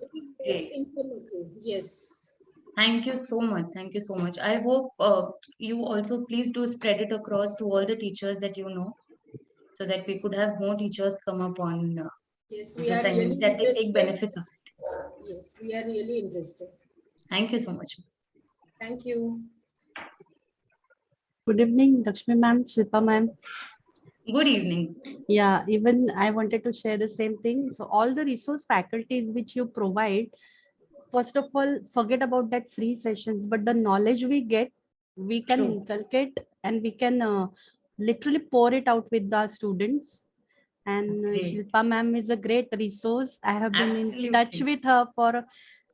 It is very Great. informative. Yes. Thank you so much. Thank you so much. I hope you also please do spread it across to all the teachers that you know, so that we could have more teachers come up on Yes, we this. are I mean, really that they take interested. benefits of it. Yes, we are really interested. Thank you so much. Thank you. Good evening, Lakshmi ma'am, Shilpa ma'am. Good evening. Yeah, even I wanted to share the same thing. So all the resource faculties which you provide, first of all, forget about that free sessions, but the knowledge we get, we can True. inculcate and we can literally pour it out with the students. And Great. Shilpa ma'am is a great resource. I have been in touch Absolutely. with her for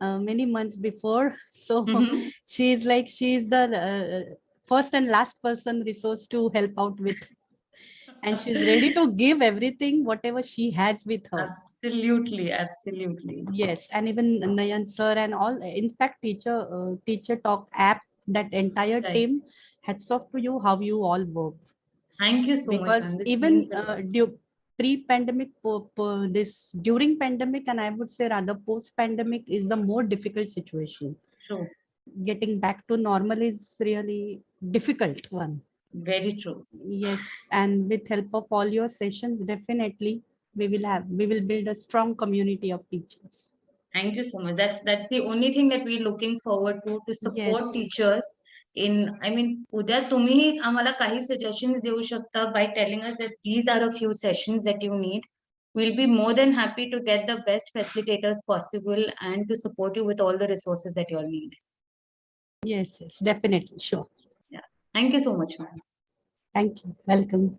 many months before. So Mhm. she's the first and last person resource to help out with. And she's ready to give everything, whatever she has with her. Absolutely. Absolutely. Yes, and even Nayan sir and all. In fact, teacher talk app, that entire Right. team. Hats off to you how you all work. Thank you so much, Because ma'am. This even means a lot. pre-pandemic, this during pandemic, and I would say rather post-pandemic is the more difficult situation. True. Getting back to normal is really difficult one. Very true. Yes, and with help of all your sessions, definitely we will build a strong community of teachers. Thank you so much. That's the only thing that we're looking forward to support Yes, teachers in, I mean, उद्या तुम्ही आम्हाला काही suggestions देऊ शकता by telling us that these are a few sessions that you need. We'll be more than happy to get the best facilitators possible and to support you with all the resources that you all need. yes, definitely, sure. Yeah. Thank you so much, ma'am. Thank you. Welcome.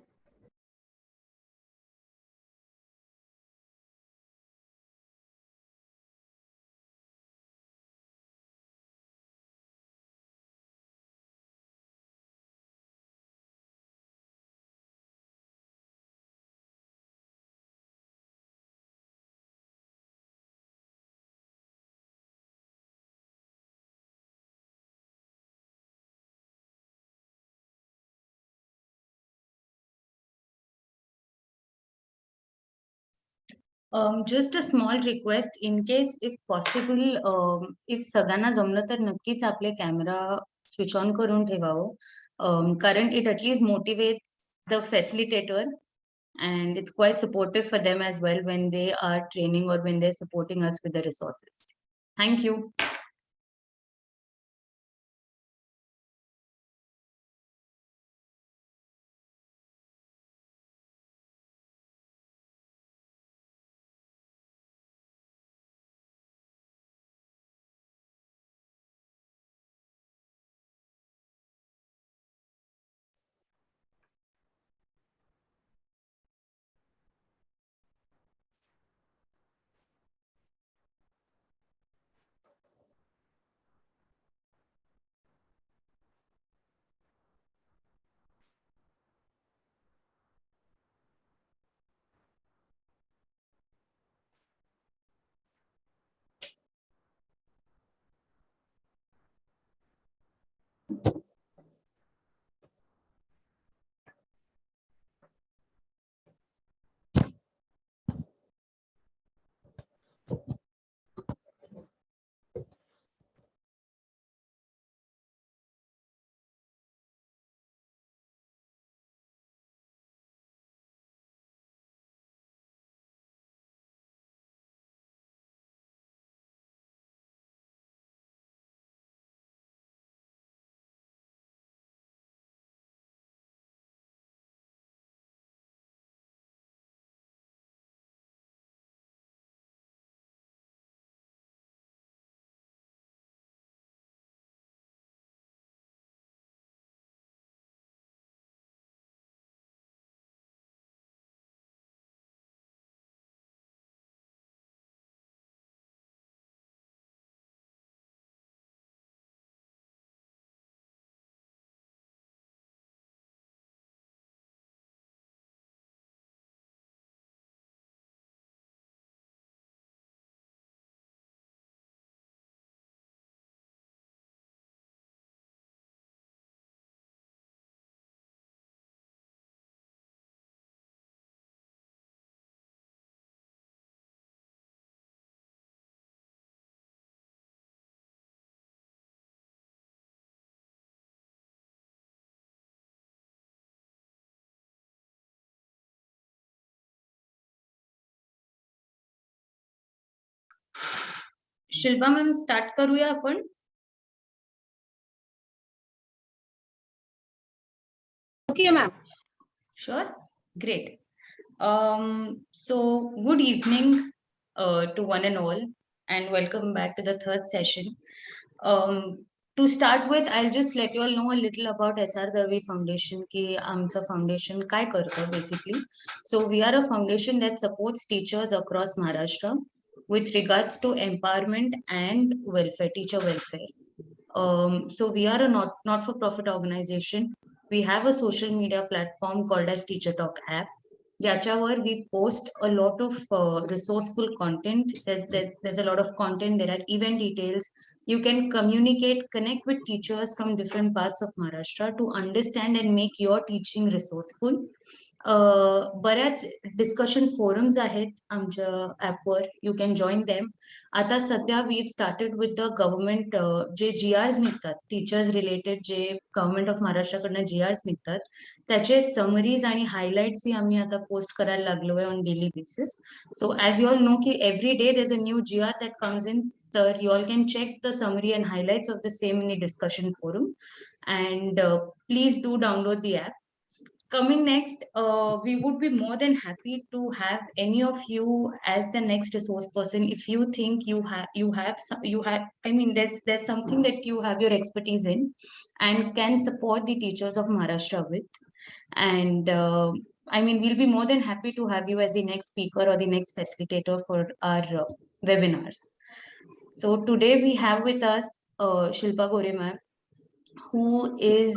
Just a small request, in case if possible, if सगळ्यांना जमलं तर नक्कीच आपले camera switch on करून ठेवावं, कारण it at least motivates the facilitator and it's quite supportive for them as well when they are training or when they're supporting us with the resources. Thank you. Shilpa ma'am start करूया आपण. Okay, ma'am. Sure, great. So good evening to one and all, and welcome back to the third session. To start with, I'll just let you all know a little about SR Darvi Foundation. की आमचं foundation काय करतं basically. So we are a foundation that supports teachers across Maharashtra with regards to empowerment and welfare, teacher welfare. So we are a not-for-profit organization. We have a social media platform called as Teacher Talk app. ज्याच्यावर we post a lot of resourceful content. There's a lot of content. There are event details. You can communicate, connect with teachers from different parts of Maharashtra to understand and make your teaching resourceful. बऱ्याच discussion forums आहेत आमच्या ऍपवर. You can join them. आता सध्या we started with the government जे GRs निघतात, teachers related जे government of महाराष्ट्राकडनं GRs निघतात, त्याचे समरीज आणि हायलाइट्स ही आम्ही आता पोस्ट करायला लागलो आहे on daily basis. So as you all know की every day there is a new GR that comes in. तर you all can check the summary and highlights of the same in the discussion forum, and please do download the app. Coming next, we would be more than happy to have any of you as the next resource person. If you think I mean, there's something that you have your expertise in and can support the teachers of Maharashtra with, and I mean, we'll be more than happy to have you as the next speaker or the next facilitator for our webinars. So today we have with us Shilpa Gore ma'am, who is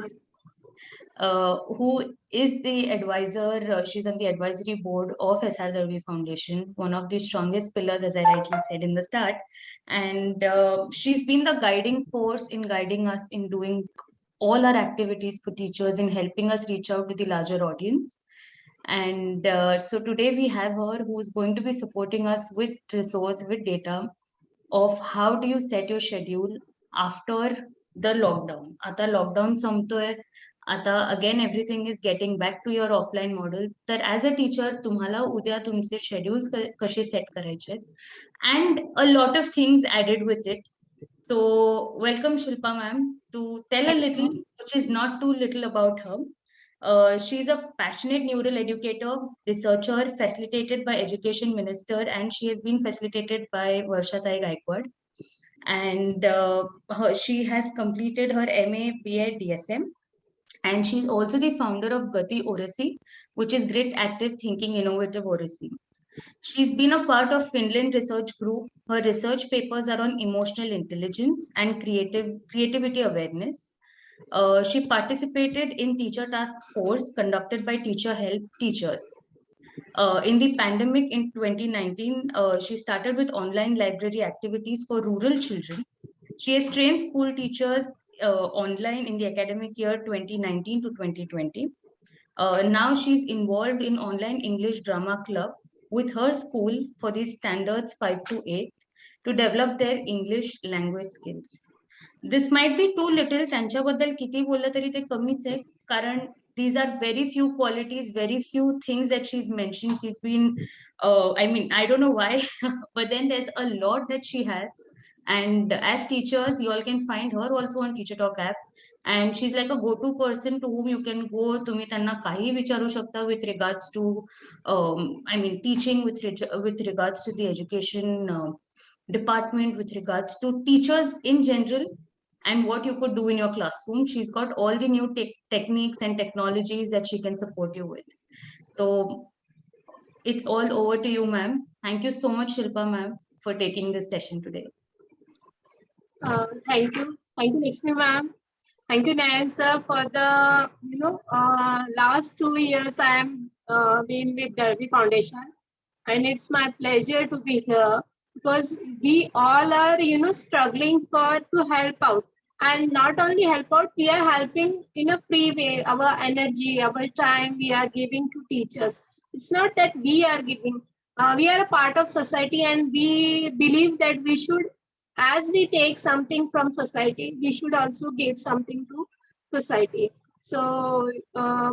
the advisor. She's on the advisory board of SR Darvi Foundation, one of the strongest pillars, as I rightly said in the start. And she's been the guiding force in guiding us in doing all our activities for teachers, in helping us reach out to the larger audience. And so today we have her who's going to be supporting us with resource, with data of how do you set your schedule after the lockdown. आता lockdown संपतोय. आता again everything is getting back to your offline model. तर as a teacher तुम्हाला उद्या तुमचे schedules कसे set करायचे आहेत, and a lot of things added with it. So welcome Shilpa ma'am to tell a little, which is not too little, about her. She's a passionate neural educator, researcher, facilitated by Education Minister, and she has been facilitated by Varshatai Gaikwad. And she has completed her MA, BEd, DSM. And she's also the founder of Gati Oracy, which is Grit Active Thinking Innovative Oracy. She's been a part of Finland research group. Her research papers are on emotional intelligence and creativity awareness. She participated in Teacher Task Force conducted by Teacher Help Teachers. In the pandemic in 2019, she started with online library activities for rural children. She has trained school teachers online in the academic year 2019 to 2020. Now she's involved in online English drama club with her school for the standards 5 to 8 to develop their English language skills. This might be too little. त्यांच्याबद्दल किती बोललं तरी ते कमीच आहे, कारण these are very few qualities, very few things that she's mentioned. She's been, I mean, I don't know why, but then there's a lot that she has. And as teachers, you all can find her also on Teacher Talk app. And she's like a go-to person to whom you can go. तुम्ही त्यांना काही विचारू शकता with regards to, I mean, teaching, with regards to the education department, with regards to teachers in general, and what you could do in your classroom. She's got all the new techniques and technologies that she can support you with. So it's all over to you, ma'am. Thank you so much, Shilpa ma'am, for taking this session today. Thank you, Lakshmi ma'am. Thank you, Nayan sir, for the last 2 years I am been with Darby Foundation, and it's my pleasure to be here because we all are struggling to help out, and not only help out, we are helping in a free way. Our energy, our time, we are giving to teachers. It's not that we are giving. We are a part of society, and we believe that we should, as we take something from society, we should also give something to society. So I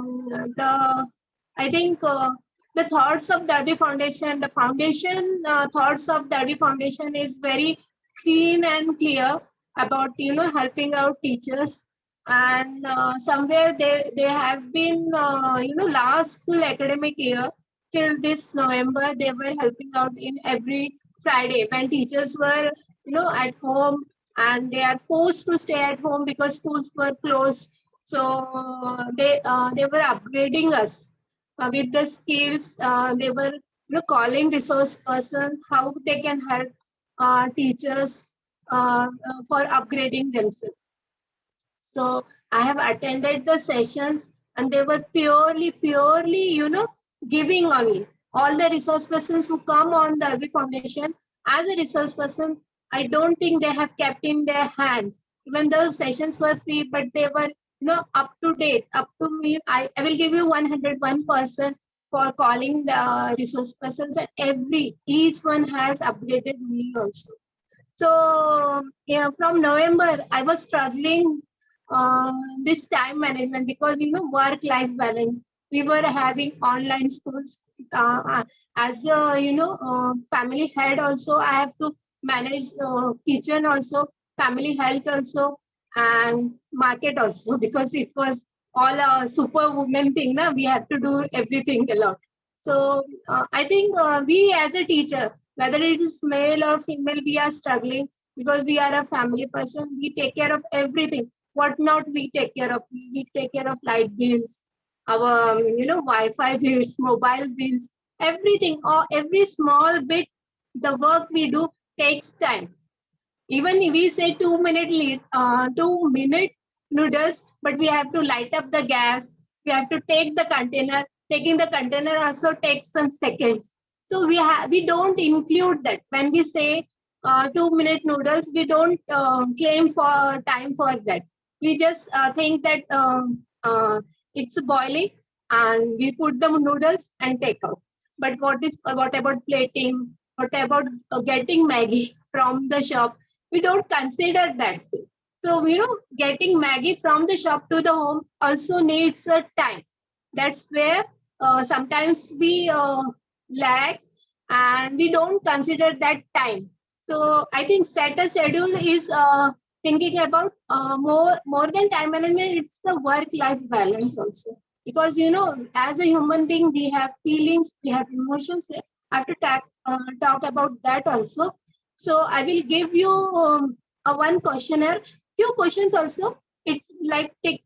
think the thoughts of Darby Foundation, the foundation thoughts of Darby Foundation is very clean and clear about helping out teachers. And somewhere they have been last full academic year till this November, they were helping out in every Friday when teachers were at home, and they are forced to stay at home because schools were closed. So they were upgrading us with the skills. They were calling resource persons how they can help teachers for upgrading themselves. So I have attended the sessions, and they were purely, giving only. All the resource persons who come on the LV Foundation as a resource person, I don't think they have kept in their hands. Even though sessions were free, but they were, up to date, up to me. I will give you 101% for calling the resource persons, and each one has upgraded me also. So yeah, from November, I was struggling this time management because work-life balance. We were having online schools. As a family head, also I have to manage kitchen also, family health also, and market also because it was all a superwoman thing. Na? We have to do everything a lot. So I think we as a teacher, whether it is male or female, we are struggling because we are a family person. We take care of everything. What not we take care of? We take care of light bills, our Wi-Fi bills, mobile bills, everything, or every small bit. The work we do takes time. Even if we say 2 minute 2 minute noodles, but we have to light up the gas. We have to take the container. Taking the container also takes some seconds. So we don't include that when we say 2 minute noodles. We don't claim for time for that. We just think that it's boiling, and we put the noodles and take out. But what about plating? What about getting Maggie from the shop? We don't consider that. So, getting Maggie from the shop to the home also needs a time. That's where sometimes we lag, and we don't consider that time. So I think set a schedule is thinking about more than time management. It's the work-life balance also, because as a human being we have feelings, we have emotions. I have to talk about that also. So I will give you a one questionnaire, few questions also. It's like tick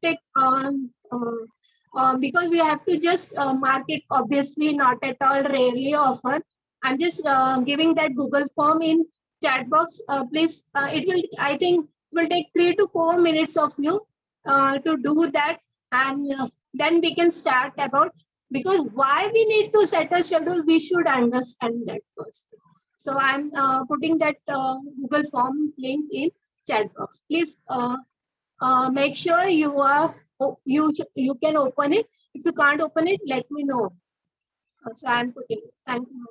because you have to just mark it, obviously not at all, rarely, often. I'm just giving that Google form in chat box. Please, it will, I think, will take 3 to 4 minutes of you to do that, and then we can start about, because why we need to set a schedule, we should understand that first. So I'm putting that Google form link in chat box. Please make sure you can open it. If you can't open it, let me know. So I'm putting it. Thank you.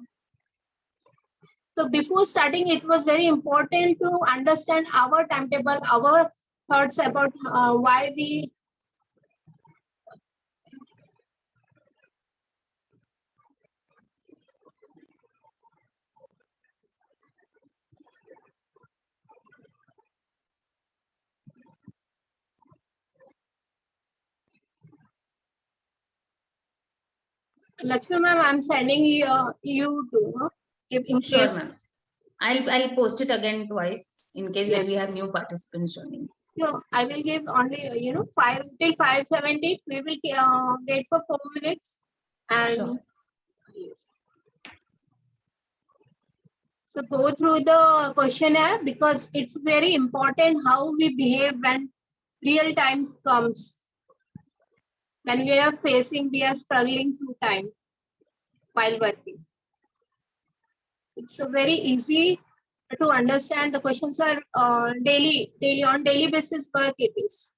So before starting, it was very important to understand our timetable, our thoughts about why we. Lakshmi ma'am, I'm sending you to, if in Sure, case. ma'am. I'll post it again twice in case when Yes. we have new participants joining. No, I will give only 5 till 5:70. We will wait for 4 minutes, and Sure. yes. So go through the questionnaire, because it's very important how we behave when real time comes. When we are struggling through time while working. It's a very easy to understand. The questions are on daily basis work it is.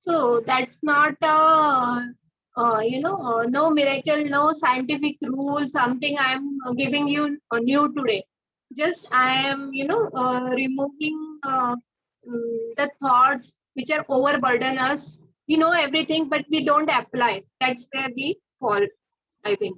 So that's not no miracle, no scientific rule, something I'm giving you new today. Just I am, removing the thoughts which are overburden us. We know everything, but we don't apply. That's where we fall, I think.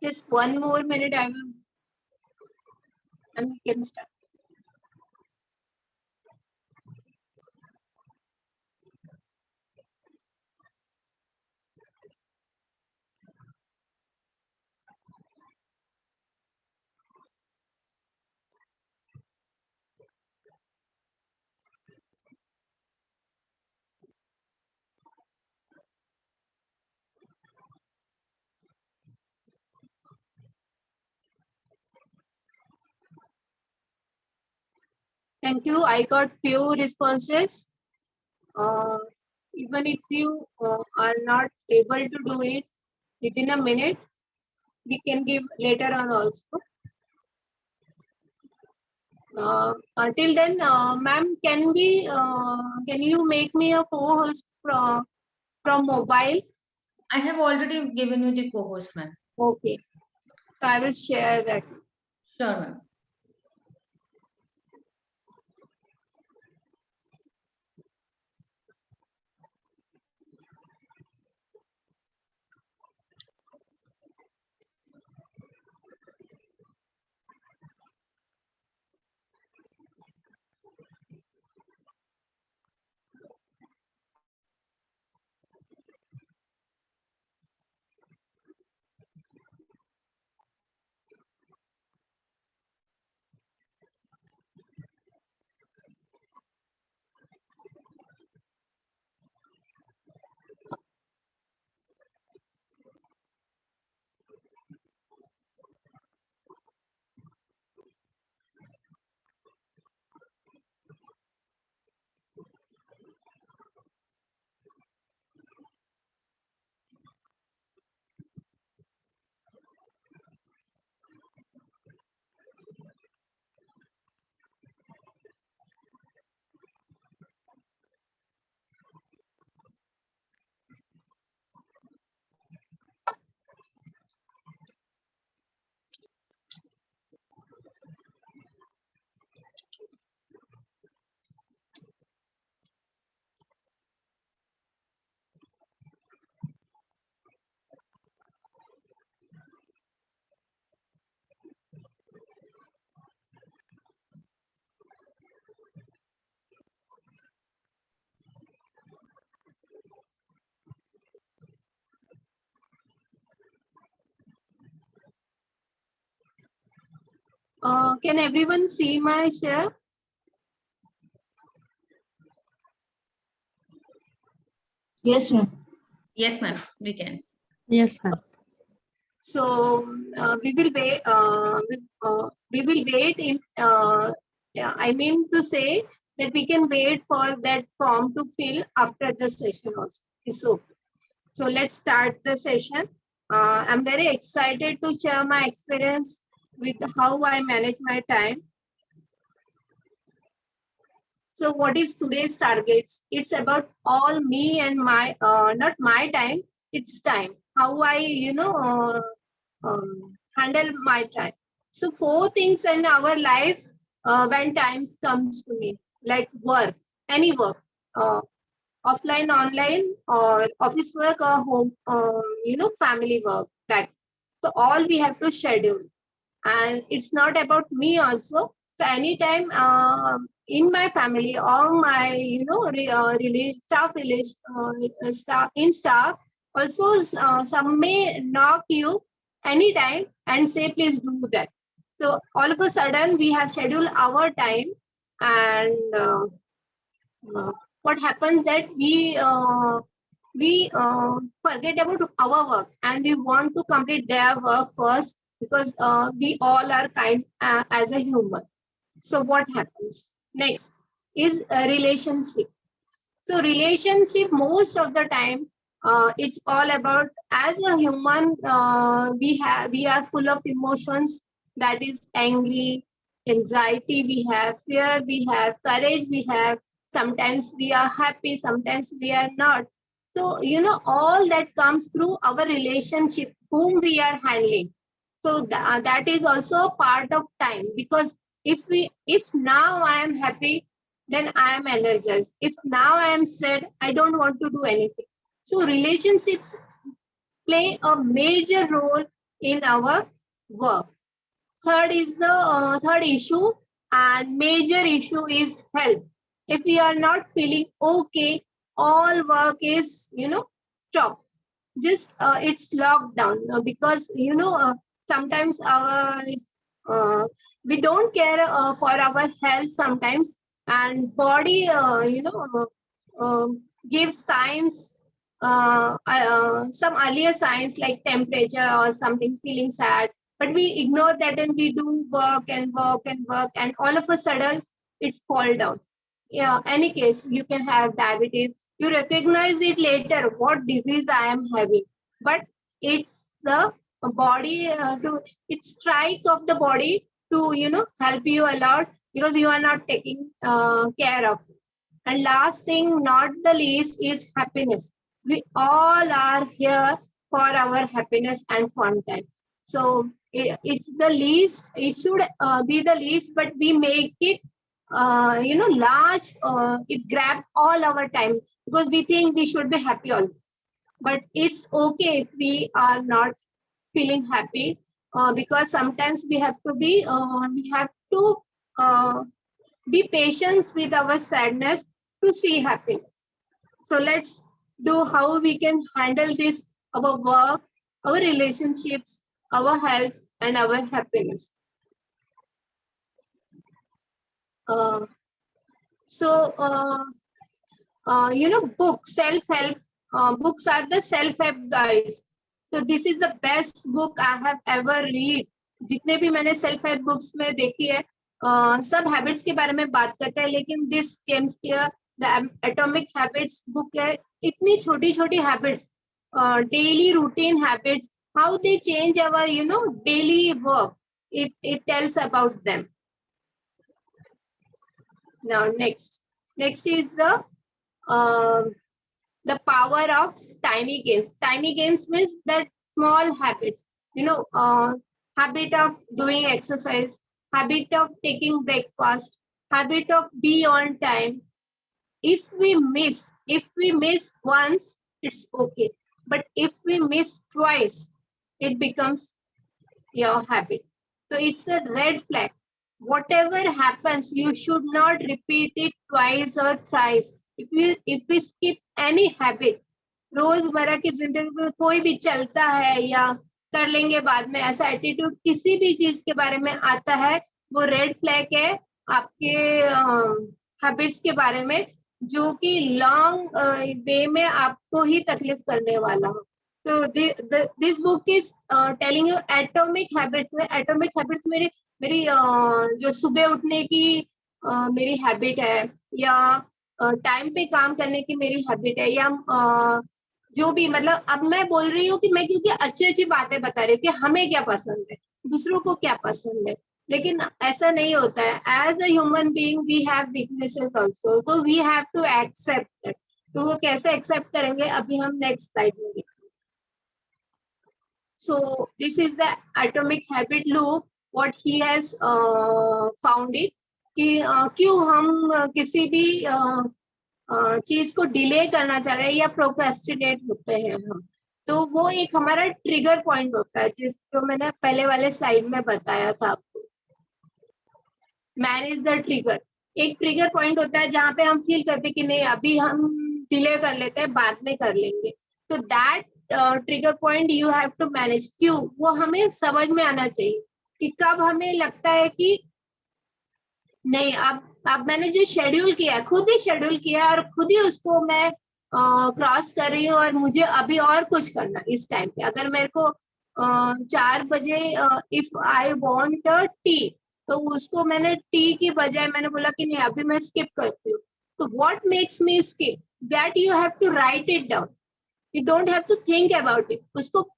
Just one more minute, I will, and we can start. Thank you. I got few responses. Uh, Even if you are not able to do it within a minute, we can give later on also. Until then, ma'am, can you make me a co-host from mobile? I have already given you the co-host, ma'am. Okay. So I will share that. Sure, ma'am. Can everyone see my share? Yes, ma'am. Yes, ma'am, we can. Yes, ma'am. So we will wait. We will wait in. Yeah, I mean to say that we can wait for that form to fill after the session also. It's okay. So let's start the session. I'm very excited to share my experience with how I manage my time. So what is today's targets? It's about all me and my, not my time, it's time. How I, handle my time. So 4 things in our life when times comes to me, like work, any work, offline, online, or office work or home, family work. That so all we have to schedule, and it's not about me also. So anytime in my family or my staff in staff also some may knock you anytime and say please do that. So all of a sudden we have scheduled our time, and what happens that we forget about our work and we want to complete their work first, because we all are kind as a human. So what happens next is a relationship. So relationship most of the time, it's all about, as a human, we are full of emotions, that is angry, anxiety we have, fear we have, courage we have. Sometimes we are happy, sometimes we are not. So all that comes through our relationship, whom we are handling. So that is also a part of time, because if now I am happy, then I am energized. If now I am sad, I don't want to do anything. So relationships play a major role in our work. Third is the third issue, and major issue is health. If we are not feeling okay, all work is stop. Just it's locked down, because sometimes our we don't care for our health sometimes, and body gives signs, some earlier signs like temperature or something, feeling sad, but we ignore that and we do work and work and work, and all of a sudden it's fall down. Yeah, any case, you can have diabetes, you recognize it later what disease I am having, but it's the body to it's strike of the body to help you a lot, because you are not taking care of it. And last thing, not the least, is happiness. We all are here for our happiness and fun time. So it's the least, it should be the least, but we make it large. It grab all our time, because we think we should be happy always. But it's okay if we are not feeling happy, because sometimes we have to be patient with our sadness to see happiness. So let's do how we can handle this, our work, our relationships, our health, and our happiness. Books, self-help books are the self-help guides. So this is the best book I have ever read. जितने भी मैंने self help books में देखी है, सब habits के बारे में बात करते हैं, लेकिन this James clear the atomic habits book है, इतनी छोटी छोटी habits, daily routine habits, how they change our daily work. It tells about them. Now next is the power of tiny gains. Tiny gains means that small habits, habit of doing exercise, habit of taking breakfast, habit of be on time. If we miss once, it's okay. But if we miss twice, it becomes your habit. So it's a red flag. Whatever happens, you should not repeat it twice or thrice. If we skip any habit, रोजमर्रा की जिंदगी में कोई भी चलता है या कर लेंगे बाद में, ऐसा एटीट्यूड किसी भी चीज के बारे में आता है, वो रेड फ्लैग है आपके हैबिट्स के बारे में, जो कि लॉन्ग वे में आपको ही तकलीफ करने वाला हो. So this book is telling you atomic habits. में atomic habits मेरी जो सुबह उठने की मेरी हैबिट है, या टाइम पे काम करने की मेरी हैबिट है, या जो भी, मतलब अब मैं बोल रही हूँ कि मैं क्योंकि अच्छी अच्छी बातें बता रही हूँ कि हमें क्या पसंद है, दूसरों को क्या पसंद है, लेकिन ऐसा नहीं होता है. As a human being we have weaknesses also, तो we have to accept that. तो वो कैसे एक्सेप्ट करेंगे, अभी हम नेक्स्ट स्लाइड में देखते हैं. So this is the atomic habit loop. What he has found it कि क्यों हम किसी भी चीज को डिले करना चाह रहे हैं या प्रोक्रेस्टिनेट होते हैं हम, तो वो एक हमारा ट्रिगर पॉइंट होता है, जिसको मैंने पहले वाले स्लाइड में बताया था आपको. Manage the trigger. एक ट्रिगर पॉइंट होता है जहाँ पे हम फील करते हैं कि नहीं अभी हम डिले कर लेते हैं, बाद में कर लेंगे. तो that trigger point you have to manage. क्यों, वो हमें समझ में आना चाहिए कि कब हमें लगता है कि नहीं, अब मैंने जो शेड्यूल किया है, खुद ही शेड्यूल किया है और खुद ही उसको मैं क्रॉस कर रही हूँ, और मुझे अभी और कुछ करना इस टाइम पे. अगर मेरे को 4 बजे इफ आई वांट टी, तो उसको मैंने टी की बजाय मैंने बोला कि नहीं अभी मैं स्किप करती हूँ. तो what makes me skip, that you have to write it down. You don't have to think about it. उसको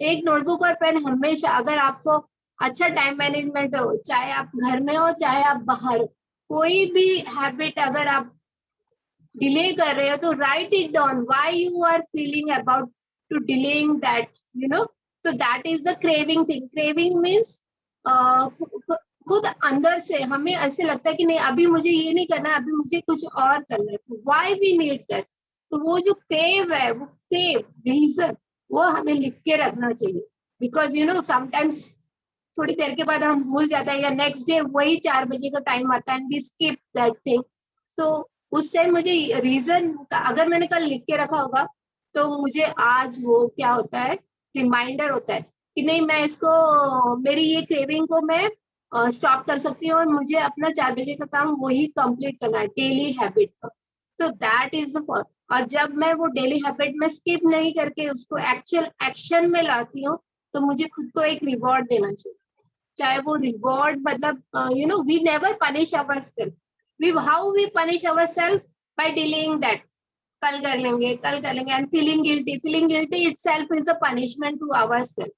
एक नोटबुक और पेन हमेशा, अगर आपको अच्छा टाइम मैनेजमेंट हो, चाहे आप घर में हो चाहे आप बाहर हो, कोई भी हैबिट अगर आप डिले कर रहे हो तो write it down, why you are feeling about to delaying that, you know. So that is the craving thing. Craving means खुद अंदर से हमें ऐसे लगता है कि नहीं अभी मुझे ये नहीं करना, अभी मुझे कुछ और करना है. Why we need that. तो वो जो क्रेव है, वो क्रेव रीजन, वो हमें लिख के रखना चाहिए. बिकॉज यू नो समटाइम्स थोड़ी देर के बाद हम भूल जाते हैं, या नेक्स्ट डे वही 4 बजे का टाइम आता है and we skip that thing. So उस टाइम मुझे रीजन, अगर मैंने कल लिख के रखा होगा तो मुझे आज वो क्या होता है, रिमाइंडर होता है कि नहीं मैं इसको, मेरी ये क्रेविंग को मैं स्टॉप कर सकती हूँ और मुझे अपना 4 बजे का काम वही कंप्लीट करना है, डेली हैबिट का. तो दैट इज द फॉर. और जब मैं वो डेली हैबिट में स्किप नहीं करके उसको एक्चुअल एक्शन में लाती हूँ, तो मुझे खुद को एक रिवॉर्ड देना चाहिए. चाहे वो रिवॉर्ड मतलब you know we never punish ourselves. We how we punish ourselves by delaying that. कल कर लेंगे, कल कर लेंगे, and feeling guilty. Feeling guilty itself is a punishment to ourselves.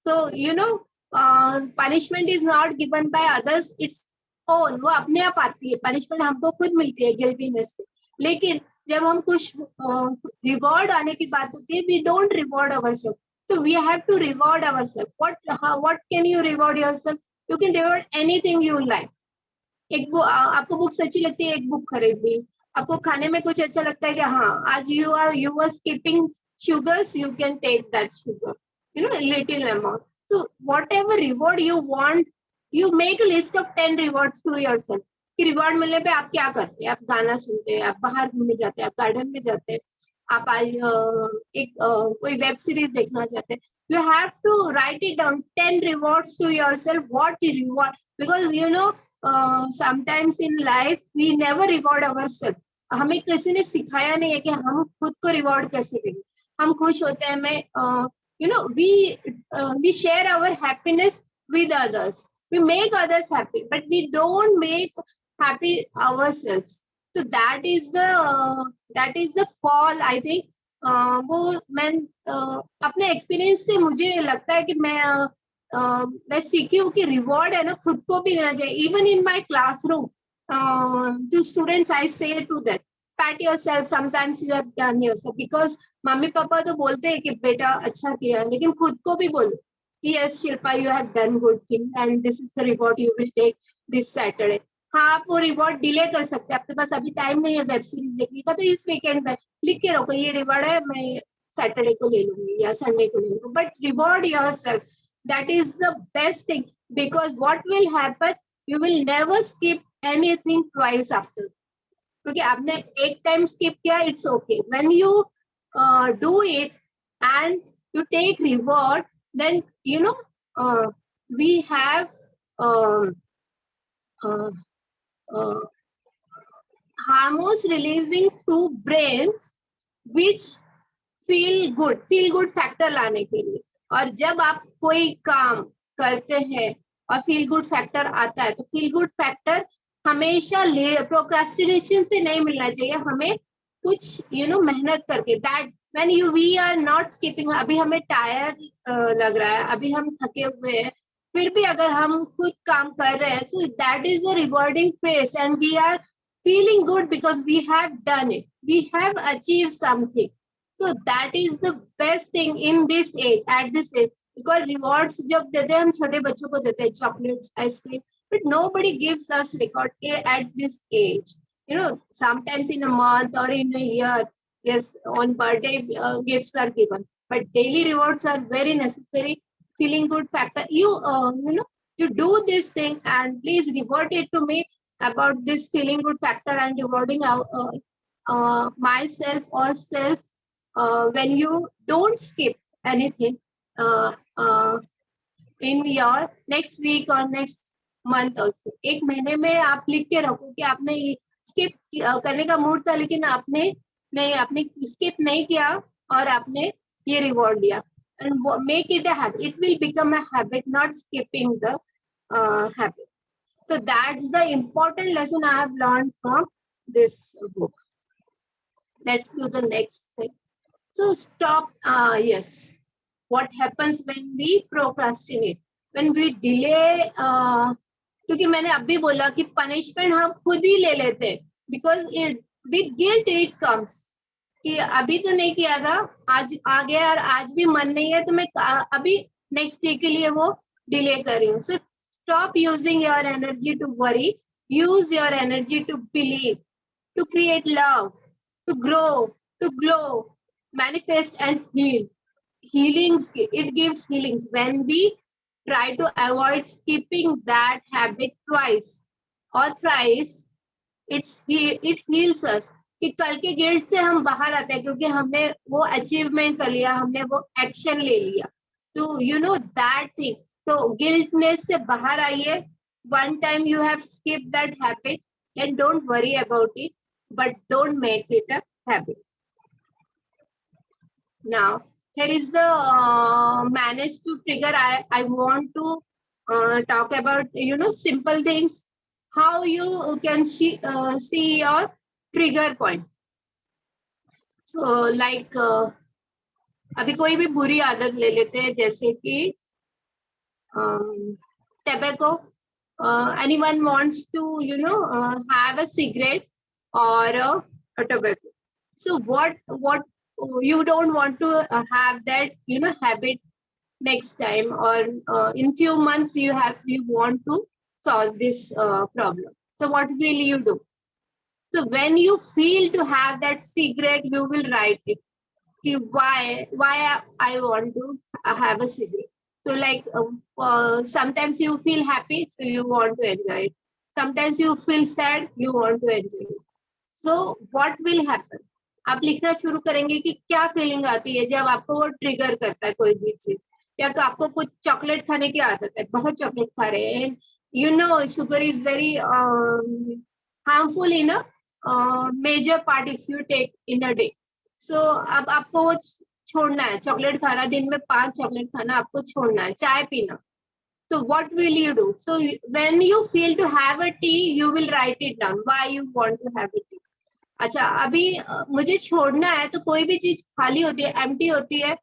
So you know punishment is not given by others, it's own. वो अपने आप आती है, पनिशमेंट हमको खुद मिलती है गिल्टीनेस से. लेकिन जब हम कुछ रिवॉर्ड आने की बात होती है, we don't reward ourselves. So we have to reward ourselves. What can you reward yourself? You can reward anything you like. एक आपको बुक्स अच्छी लगती है, एक बुक खरीद ली. आपको खाने में कुछ अच्छा लगता है कि हाँ आज you are skipping sugars, you can take that sugar, you know, a little amount. So whatever reward you want, you make a list of 10 rewards to yourself. कि रिवॉर्ड मिलने पे आप क्या करते हैं, आप गाना सुनते हैं, आप बाहर घूमने जाते हैं, आप गार्डन में जाते हैं, आप आज एक कोई वेब सीरीज देखना चाहते हैं. You have to write it down 10 rewards to yourself. What reward, because you know sometimes in life we never reward ourselves. हमें किसी ने सिखाया नहीं है कि हम खुद को रिवॉर्ड कैसे करें. हम खुश होते हैं, मैं you know we share our happiness with others. We make others happy, but we don't make happy ourselves. So that is the fall, I think. वो मैं अपने एक्सपीरियंस से मुझे लगता है कि मैं सीखी हूँ कि रिवॉर्ड है ना, खुद को भी देना चाहिए. Even in my classroom to students I say to that, pat yourself sometimes you have done yourself. Because mummy papa तो बोलते हैं कि बेटा अच्छा किया, लेकिन खुद को भी बोलो yes Shilpa, you have done good thing and this is the reward you will take this Saturday. हाँ आप वो रिवॉर्ड डिले कर सकते हैं, आपके पास अभी टाइम नहीं है वेब सीरीज देखने का, तो इस वीकेंड में लिख के रखो ये रिवॉर्ड है, मैं सैटरडे को ले लूंगी या संडे को ले लूंगी. But reward yourself, that is the best thing. Because what will happen, you will never skip anything twice after. क्योंकि आपने एक टाइम स्किप किया, it's okay. When you do it and you take reward, then you know we have hormones releasing through brains which feel good factor लाने के लिए. और जब आप कोई काम करते हैं और फील गुड फैक्टर आता है, तो फील गुड फैक्टर हमेशा प्रोक्रास्टिनेशन से नहीं मिलना चाहिए, हमें कुछ मेहनत करके, that when we are not skipping, अभी हमें टायर्ड लग रहा है, अभी हम थके हुए हैं, फिर भी अगर हम खुद काम कर रहे हैं, so that is a rewarding phase and we are feeling good because we have done it, we have achieved something. So that is the best thing in this age, at this age, because rewards जब देते हैं हम छोटे बच्चों को देते हैं chocolates, ice cream, but nobody gives us record at this age. Sometimes in a month or in a year, yes, on birthday gifts are given, but daily rewards are very necessary. Feeling good factor, you do this thing and please reward it to me about this feeling good factor and rewarding myself or self when you don't skip anything in your next week or next month also. एक महीने में आप लिख के रखो कि आपने ये स्किप करने का मूड था लेकिन आपने स्किप नहीं किया और आपने ये रिवॉर्ड दिया, and make it a habit. It will become a habit, not skipping the habit. So that's the important lesson I have learned from this book. Let's do the next thing. So stop. Yes. What happens when we procrastinate? When we delay? क्योंकि मैंने अभी बोला कि punishment हम खुद ही ले लेते हैं, because with guilt it comes कि अभी तो नहीं किया था, आज आ गया और आज भी मन नहीं है तो मैं अभी नेक्स्ट डे के लिए वो डिले कर रही हूँ. So stop using your energy to worry, use your energy to believe, to create love, to grow, to glow, manifest and heal. Healings, it gives healings when we try to avoid skipping that habit twice or thrice. It heals us कि कल के guilt से हम बाहर आते हैं क्योंकि हमने वो अचीवमेंट कर लिया, हमने वो एक्शन ले लिया. तो यू नो दैट थिंग, तो गिल्टनेस से बाहर आइए. One time you have skipped that habit, then don't worry about it, but don't make it a habit. Now, here is the manage to trigger. I want to talk about, simple things, how you can see your trigger point. So, like, अभी कोई भी बुरी आदत ले लेते हैं जैसे कि tobacco. Anyone wants to, have a cigarette or a tobacco. So what you don't want to have that habit next time, or in few months you want to solve this problem. So what will you do? So when you feel to have that cigarette, you will write it. Why I want to have a cigarette. So like sometimes you feel happy, so you want to enjoy it. Sometimes you feel sad, you want to enjoy it. So what will happen? आप लिखना शुरू करेंगे कि क्या feeling आती है जब आपको वो ट्रिगर करता है कोई भी चीज, या तो आपको कुछ चॉकलेट खाने की आदत है, बहुत चॉकलेट खा रहे हैं, sugar is very harmful in a major part if you take in a day. So अब आपको वो छोड़ना है, चॉकलेट खाना, दिन में 5 चॉकलेट खाना आपको छोड़ना है, चाय पीना. So what will you do? So when you feel to have a tea, you will write it down. Why you want to have a tea? अच्छा, अभी मुझे छोड़ना है, तो कोई भी चीज खाली होती है, एम्प्टी होती है.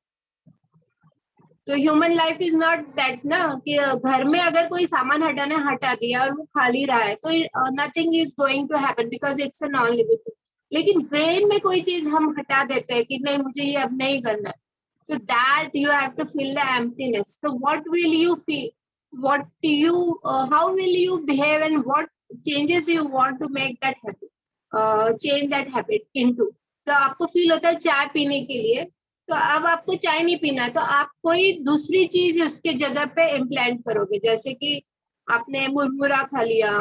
तो human life is not that ना कि घर में अगर कोई सामान हटाना हटा दिया और वो खाली रहा है तो nothing is going to happen because it's a non living thing. लेकिन ब्रेन में कोई चीज हम हटा देते हैं कि नहीं मुझे ये अब नहीं करना है. So that you have to fill the emptiness. So what will you feel? What do you? How will you behave, and what changes you want to make that habit? Change that habit into. तो आपको feel होता है चाय पीने के लिए, तो अब आपको चाय नहीं पीना है, तो आप कोई दूसरी चीज उसके जगह पे इम्प्लांट करोगे. जैसे कि आपने मुरमुरा खा लिया,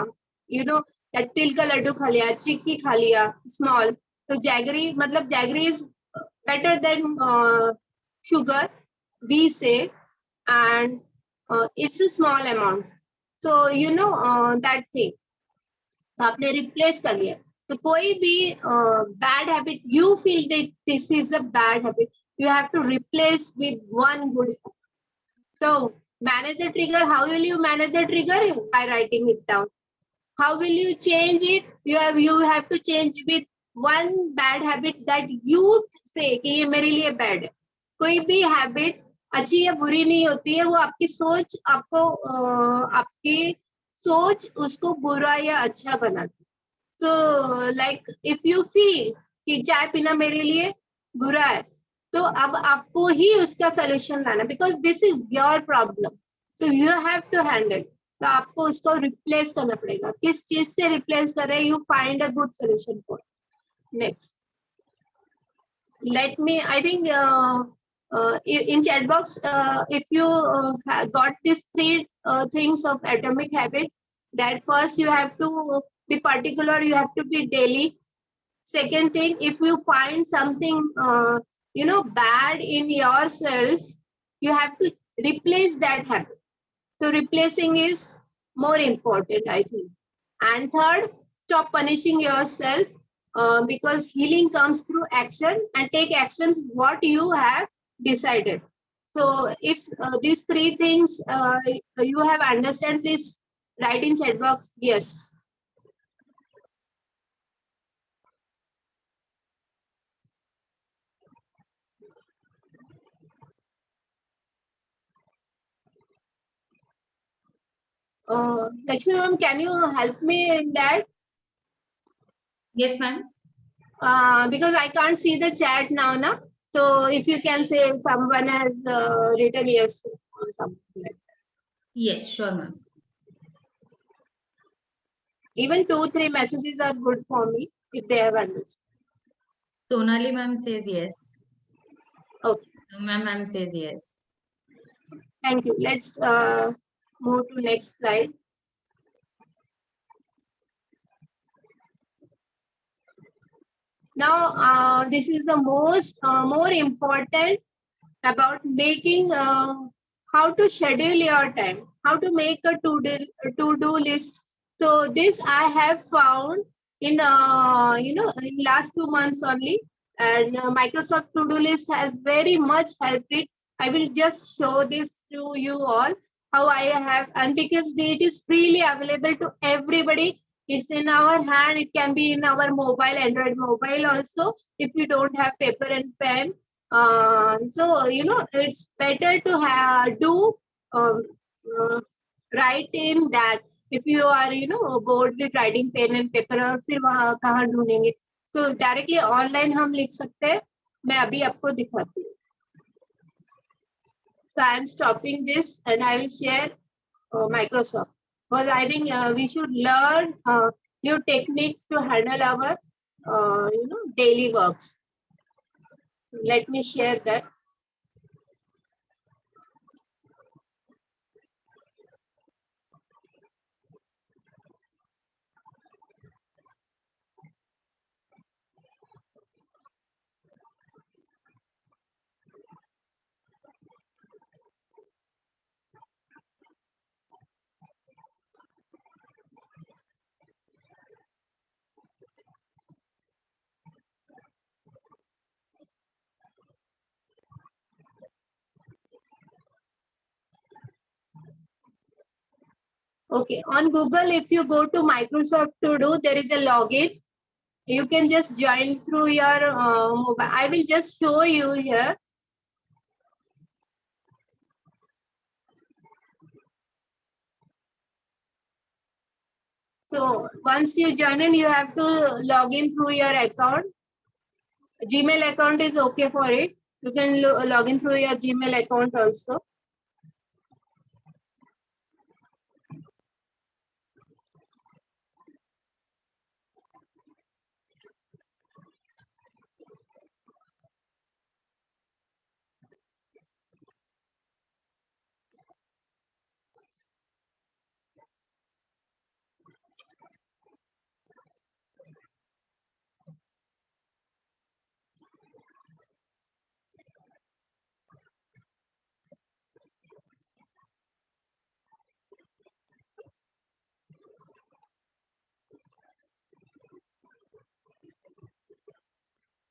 तिल का लड्डू खा लिया, चिक्की खा लिया स्मॉल. तो जैगरी, मतलब jaggery is better than sugar, we say, and it's a small amount. So that thing. तो आपने रिप्लेस कर लिया. तो कोई भी bad habit, you feel that this is a bad habit, you have to replace with one good habit. So manage the trigger. How will you manage the trigger? By writing it down. How will you change it? You have to change with one bad habit that you say कि ये मेरे लिए bad है. कोई भी habit अच्छी या बुरी नहीं होती है, वो आपकी सोच आपकी सोच उसको बुरा या अच्छा बनाती है. So like if you feel कि चाय पीना मेरे लिए बुरा है, तो अब आपको ही उसका solution लाना, because this is your problem. So you have to handle. तो आपको उसको रिप्लेस करना पड़ेगा. किस चीज से रिप्लेस कर रहे हैं? You find a good solution for. Next, let me, I think in chat box, if you got these three things of atomic habit, that first you have to be particular, you have to be daily. Second thing, if you find something bad in yourself, you have to replace that habit. So replacing is more important, I think. And third, stop punishing yourself, because healing comes through action, and take actions what you have decided. So if these three things you have understand, please write in chat box yes. Lakshmi ma'am, can you help me in that? Yes, ma'am. Because I can't see the chat now, na? So if you can say someone has written yes or something like that. Yes, sure, ma'am. Even 2-3 messages are good for me if they have understood. Sonali ma'am says yes. Okay, Ma'am says yes. thank you. Let's move to next slide. Now, this is the most more important about making how to schedule your time, how to make a to-do list. So this I have found in in last 2 months only, and Microsoft to-do list has very much helped it. I will just show this to you all how I have, and because it is freely available to everybody. It's in our hand. It can be in our mobile, Android mobile also. If you don't have paper and pen, so it's better to do write in that. If you are bored with writing pen and paper, और फिर वहाँ कहाँ ढूंढेंगे? So directly online हम लिख सकते हैं. मैं अभी आपको दिखाती हूँ. So I am stopping this and I will share Microsoft, because I think we should learn new techniques to handle our daily works. Let me share that. Okay, on Google, if you go to Microsoft To Do, there is a login. You can just join through your mobile. I will just show you here. So once you join in, you have to log in through your account. Gmail account is okay for it. You can log in through your Gmail account also.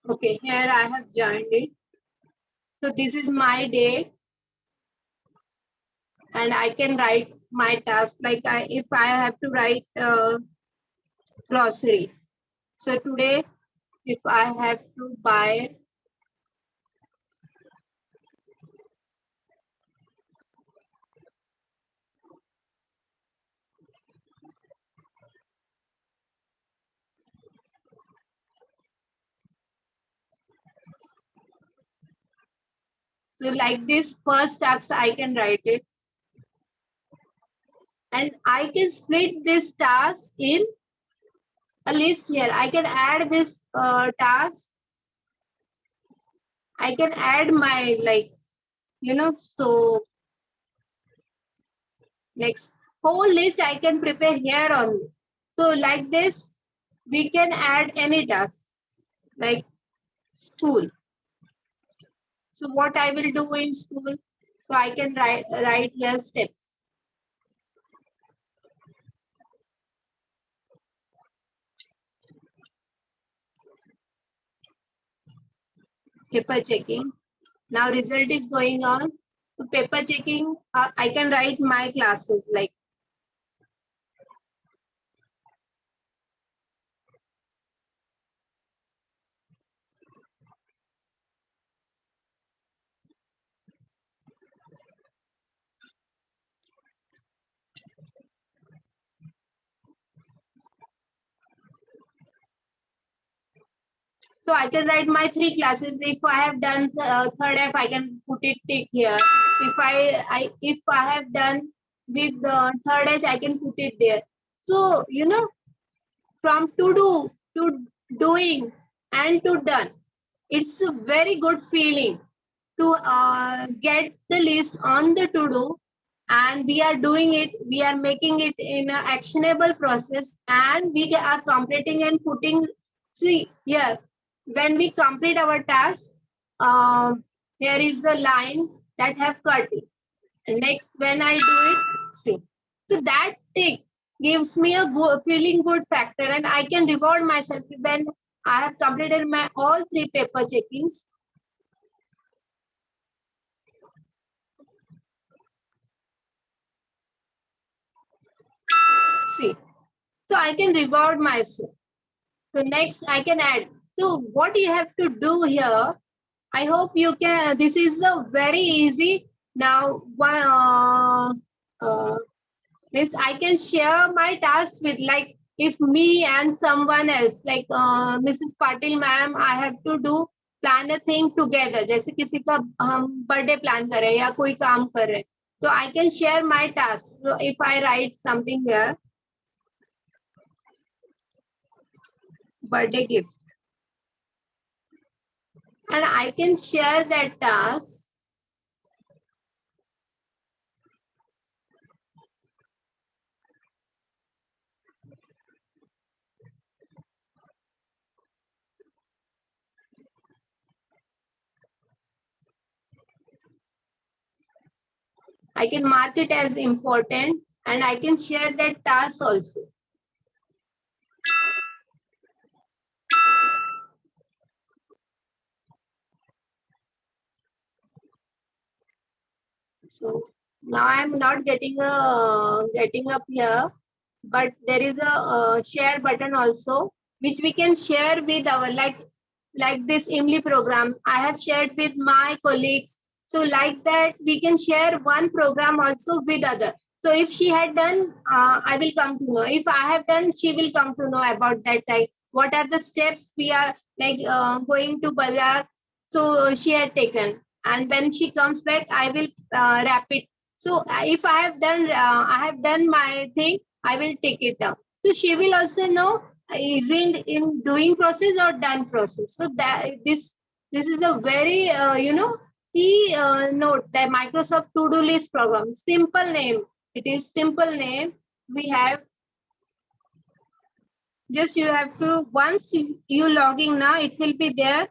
Okay, here I have joined it. So this is my day, and I can write my task. Like if I have to write grocery. So today, if I have to buy so like this first task, I can write it. And I can split this task in a list here. I can add this task. I can add my so next whole list I can prepare here only. So like this, we can add any task like school. So what I will do in school, so I can write here steps. Paper checking. Now result is going on. So paper checking, I can write my classes like so I can write my 3 classes. If I have done third F, I can put it tick here. If I have done with the third H, I can put it there. So from to do to doing and to done, it's a very good feeling to get the list on the to do, and we are doing it. We are making it in an actionable process, and we are completing and putting. See here, when we complete our task, here is the line that have cut it. And next, when I do it, see. So that tick gives me a good, feeling good factor, and I can reward myself when I have completed my all 3 paper checkings. See, so I can reward myself. So next, I can add. So what you have to do here, I hope you can. This is a very easy. Now, this I can share my tasks with, like if me and someone else, like Mrs. Patil ma'am, I have to do plan a thing together. जैसे किसी का हम birthday plan कर रहे हैं या कोई काम कर रहे हैं, so I can share my tasks. So if I write something here, birthday gift, and I can share that task. I can mark it as important, and I can share that task also. So now I'm not getting up here, but there is a share button also, which we can share with our like this IMLI program. I have shared with my colleagues. So like that, we can share one program also with other. So if she had done, I will come to know. If I have done, she will come to know about that. Like what are the steps we are going to Bazaar. So she had taken, and when she comes back, I will wrap it. So if I have done my thing, I will take it down. So she will also know is it in doing process or done process. So that this is a very key note, that Microsoft to-do list program. Simple name. It is simple name. We have just you have to once you logging now, it will be there.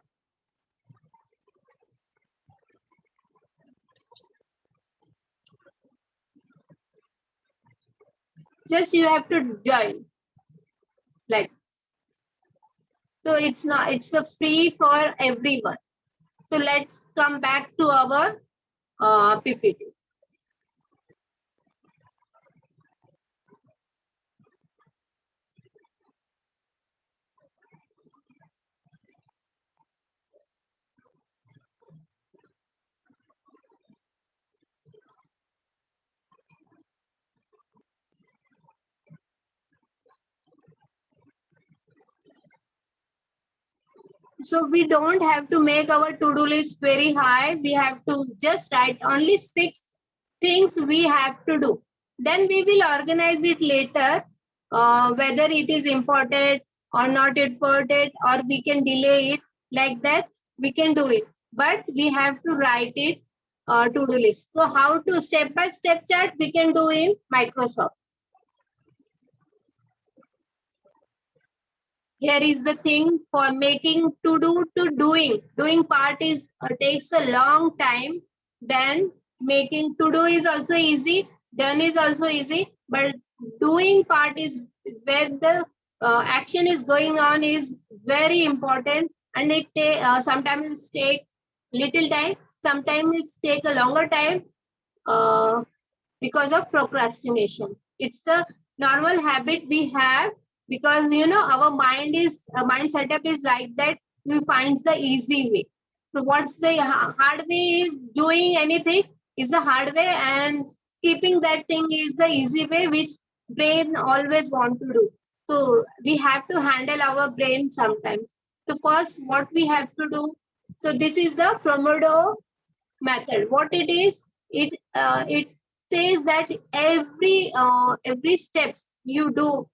Just you have to join. Like so, it's the free for everyone. So let's come back to our PPT. So we don't have to make our to-do list very high. We have to just write only 6 things we have to do. Then we will organize it later, whether it is important or not important, or we can delay it. Like that, we can do it. But we have to write it to-do list. So how to step-by-step chart we can do in Microsoft. Here is the thing for making to do to doing. Doing part is takes a long time. Then making to do is also easy. Done is also easy. But doing part is where the action is going on is very important, and it sometimes take little time. Sometimes it take a longer time because of procrastination. It's a normal habit we have, because our mind setup is like that. We find the easy way. So what's the hard way is doing anything is the hard way, and skipping that thing is the easy way, which brain always want to do. So we have to handle our brain sometimes. So first, what we have to do. So this is the Pomodoro method. What it is, it says that every steps you do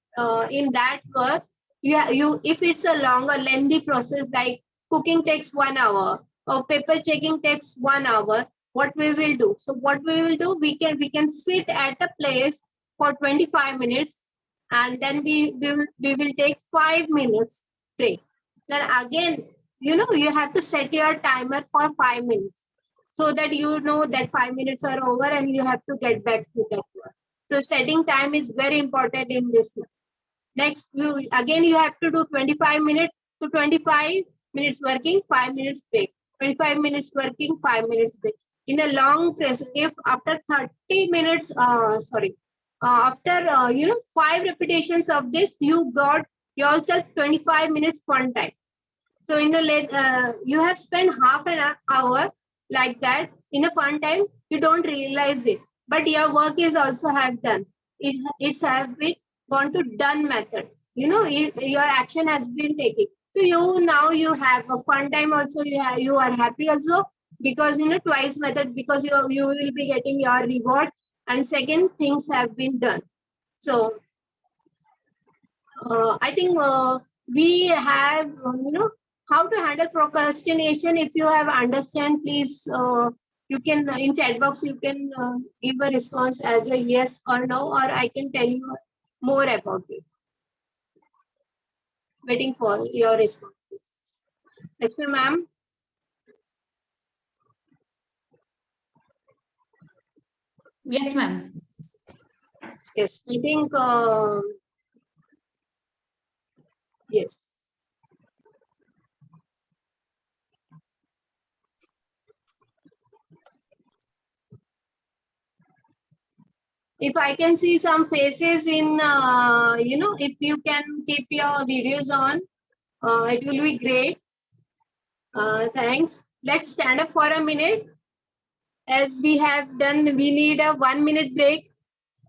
in that work, you if it's a longer lengthy process, like cooking takes 1 hour or paper checking takes 1 hour, what we will do, so what we will do, we can sit at a place for 25 minutes, and then we will take 5 minutes break. Then again, you have to set your timer for 5 minutes, so that you know that 5 minutes are over and you have to get back to that work. So setting time is very important in this. Next, you have to do 25 minutes to 25 minutes working, 5 minutes break. 25 minutes working, 5 minutes break. In a long press, if after 30 minutes, after 5 repetitions of this, you got yourself 25 minutes fun time. So in a you have spent half an hour like that in a fun time. You don't realize it, but your work is also have done. It's have been gone to done method. Your action has been taken. So you have a fun time also. You are happy also, because twice method, because you will be getting your reward, and second, things have been done. So I think we have how to handle procrastination. If you have understand, please you can in chat box you can give a response as a yes or no, or I can tell you more about it. Waiting for your responses. Lakshmi ma'am. Yes, ma'am. Yes, I think yes. If I can see some faces in, if you can keep your videos on, it will be great. Thanks. Let's stand up for a minute. As we have done, we need a 1 minute break,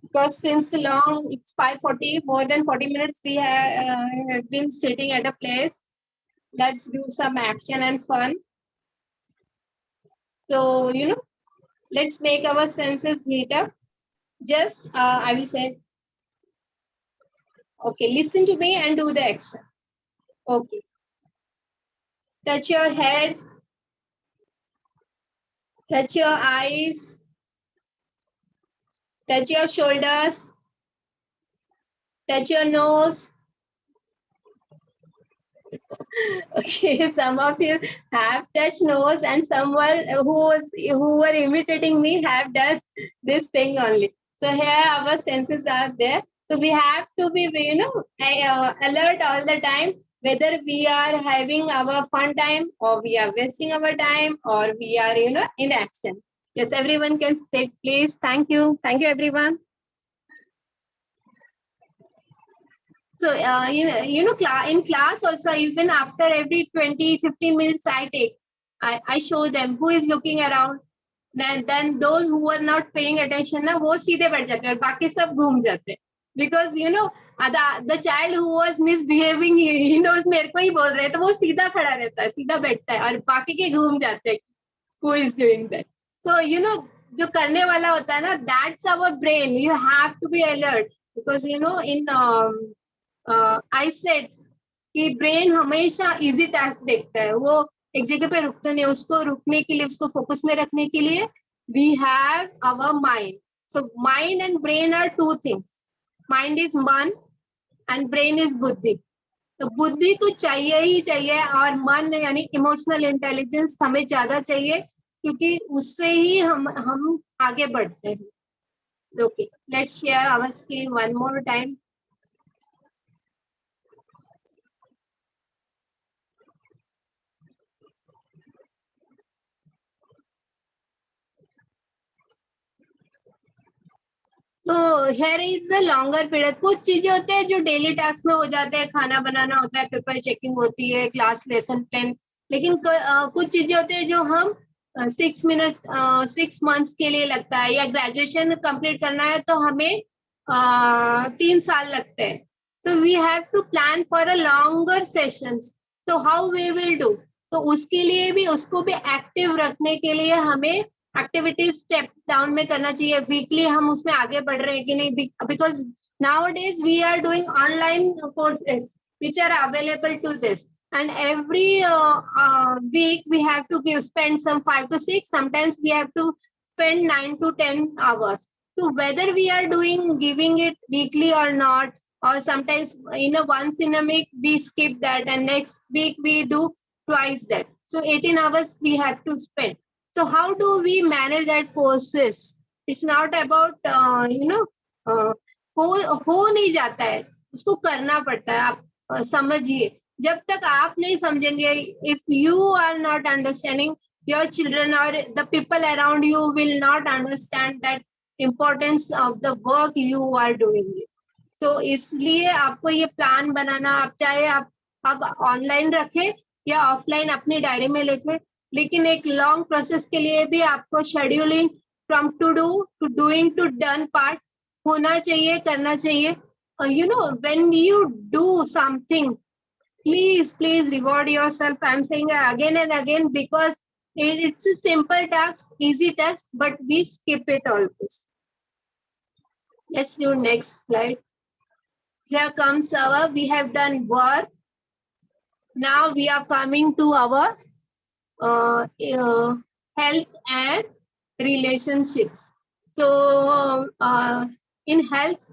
because since it's 5:40, more than 40 minutes we have been sitting at a place. Let's do some action and fun. So, let's make our senses heat up. Just, I will say, okay, listen to me and do the action. Okay. Touch your head. Touch your eyes. Touch your shoulders. Touch your nose. Okay, some of you have touched nose, and someone who were imitating me have done this thing only. So here our senses are there. So we have to be, alert all the time, whether we are having our fun time, or we are wasting our time, or we are, in action. Yes, everyone can sit, please. Thank you. Thank you, everyone. So, in class also, even after every 20, 15 minutes I show them who is looking around. Then those who are not paying attention, ना वो सीधे बैठ जाते हैं और बाकी सब घूम जाते हैं. because the child who was misbehaving, he knows मेरे को ही बोल रहे हैं, तो वो सीधा खड़ा रहता है, सीधा बैठता है, और बाकी के घूम जाते हैं, who is doing that. So जो करने वाला होता है ना, that's our brain. You have to be alert, because in I said कि ब्रेन हमेशा इजी टास्क देखता है, वो एक जगह पे रुकता नहीं, उसको रुकने के लिए, उसको फोकस में रखने के लिए we have our mind. So mind and brain are two things. Mind is मन एंड ब्रेन इज बुद्धि. तो बुद्धि तो चाहिए ही चाहिए, और मन यानी इमोशनल इंटेलिजेंस हमें ज्यादा चाहिए, क्योंकि उससे ही हम आगे बढ़ते हैं. Okay, let's share our screen one more time. तो here is the longer period. कुछ चीजें होते हैं जो डेली टास्क में हो जाते हैं, खाना बनाना होता है, पेपर चेकिंग होती है, क्लास लेसन प्लान. लेकिन कुछ चीजें होती है जो हम 6 months के लिए लगता है, या ग्रेजुएशन कंप्लीट करना है तो हमें 3 साल लगते हैं. तो we have to plan for a longer sessions. तो हाउ वी विल डू? तो उसके लिए भी, उसको भी एक्टिव रखने के लिए हमें एक्टिविटीज स्टेप डाउन में करना चाहिए. वीकली हम उसमें आगे बढ़ रहे हैं कि नहीं, because nowadays we are doing online courses which are available to this, and every week we have to spend some 5 to 6, sometimes we have to spend 9 to 10 hours. So whether we are giving it weekly or not, or sometimes once in a week we skip that, and next week we do twice that, so 18 hours we have to spend. So how do we manage that courses? It's not about हो नहीं जाता है, उसको करना पड़ता है. आप समझिए, जब तक आप नहीं समझेंगे, if you are not understanding, your children or the people around you will not understand that importance of the work you are doing. So इसलिए आपको ये प्लान बनाना, आप चाहे आप ऑनलाइन रखें या ऑफलाइन अपनी डायरी में लिखें, लेकिन एक लॉन्ग प्रोसेस के लिए भी आपको scheduling from to do to doing to done part होना चाहिए, करना चाहिए. When you do something, please reward yourself. I'm saying it again and again because it's a simple task, easy task, but we skip it always. Let's do next slide. Here comes we have done work. Now we are coming to our health and relationships. So in health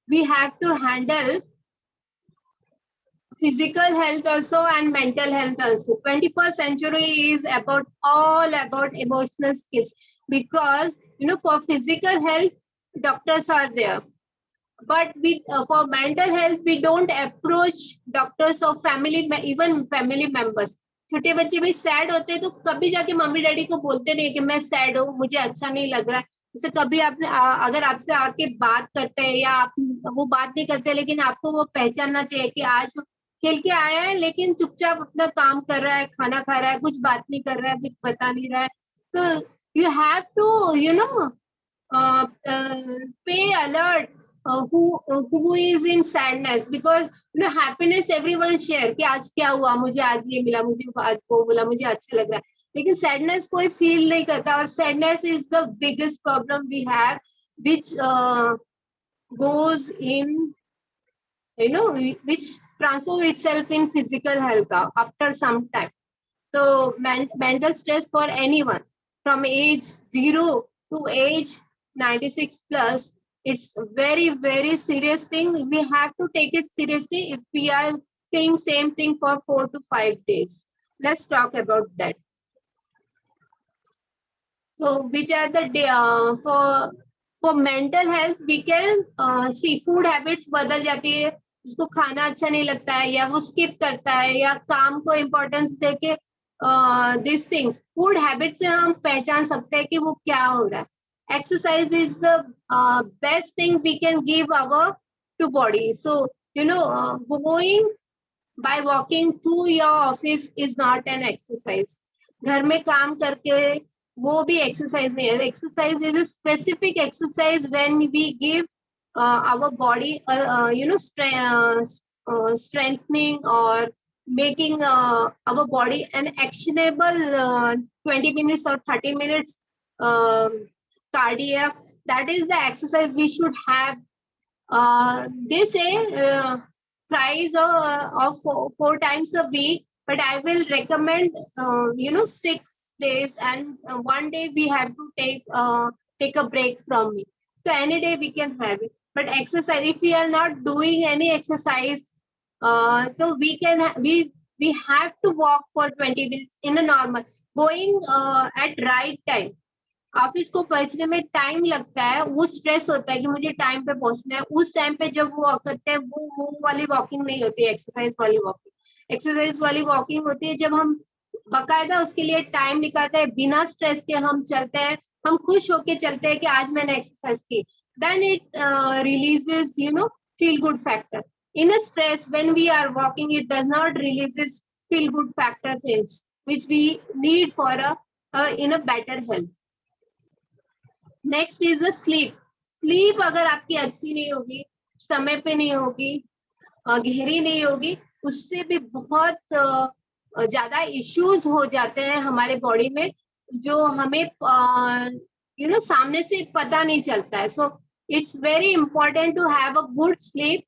we have to handle physical health also and mental health also. 21st century is all about emotional skills, because for physical health doctors are there, but for mental health we don't approach doctors or even family members. छोटे बच्चे भी sad होते हैं तो कभी जाके mummy daddy को बोलते नहीं कि मैं सैड हूँ, मुझे अच्छा नहीं लग रहा है. जैसे कभी आपने अगर आपसे आके बात करते हैं, या आप वो बात नहीं करते, लेकिन आपको वो पहचानना चाहिए कि आज खेल के आया है लेकिन चुपचाप अपना काम कर रहा है, खाना खा रहा है, कुछ बात नहीं कर रहा है, कुछ बता नहीं रहा है. So you have to pay alert who is in sadness, because happiness everyone share कि आज क्या हुआ, मुझे आज ये मिला, मुझे आज वो बोला, मुझे अच्छा लग रहा है, लेकिन sadness कोई feel नहीं करता. और sadness is the biggest problem we have, which goes in which transform itself in physical health after some time. So mental stress for anyone from age 0 to age 96 plus, it's very, very serious thing. We have to take it seriously if we are saying same thing for 4 to 5 days. Let's talk about that. So which are the for mental health we can see food habits बदल जाती है, उसको खाना अच्छा नहीं लगता है, या वो skip करता है, या काम को importance देके these things. Food habits से हम पहचान सकते हैं कि वो क्या हो रहा है. Exercise is the best thing we can give our to body. So going by walking to your office is not an exercise. घर में काम करके वो भी exercise नहीं है. Exercise is a specific exercise when we give our body, strengthening or making our body an actionable 20 minutes or 30 minutes cardiac. That is the exercise we should have. They say thrice or four times a week, but I will recommend 6 days, and one day we have to take a break from it. So any day we can have it. But exercise, if we are not doing any exercise, so we have to walk for 20 minutes in a normal, going at right time. Office को पहुंचने में time लगता है, वो stress होता है कि मुझे टाइम पे पहुंचना है। उस टाइम पे जब वो वॉक करते हैं, वो वाली वॉकिंग नहीं होती है, एक्सरसाइज वाली वॉकिंग। एक्सरसाइज वाली वॉकिंग होती है जब हम बकायदा उसके लिए टाइम निकालते हैं, बिना स्ट्रेस के हम चलते हैं, हम खुश होके चलते हैं कि आज मैंने एक्सरसाइज की। Then it releases feel good factor. In a stress, when we are walking, it does not releases feel good factor things which we need for in a better health. Next is the sleep. Sleep अगर आपकी अच्छी नहीं होगी, समय पे नहीं होगी, गहरी नहीं होगी, उससे भी बहुत ज्यादा इश्यूज हो जाते हैं हमारे बॉडी में, जो हमें सामने से पता नहीं चलता है। So it's very important to have a good sleep.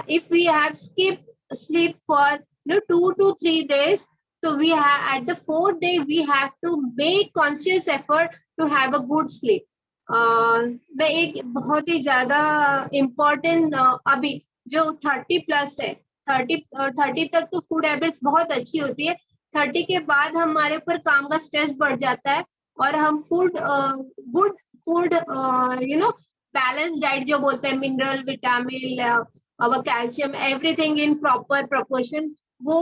If we have skip sleep for 2 to 3 days, so we have at the 4th day we have to make conscious effort to have a good sleep. मैं एक बहुत ही ज्यादा important अभी जो 30+ है, 30 तक तो food habits बहुत अच्छी होती है। 30 के बाद हमारे ऊपर काम का स्ट्रेस बढ़ जाता है और हम गुड फूड बैलेंस डाइट जो बोलते हैं, mineral, vitamin, calcium, everything in proper proportion, वो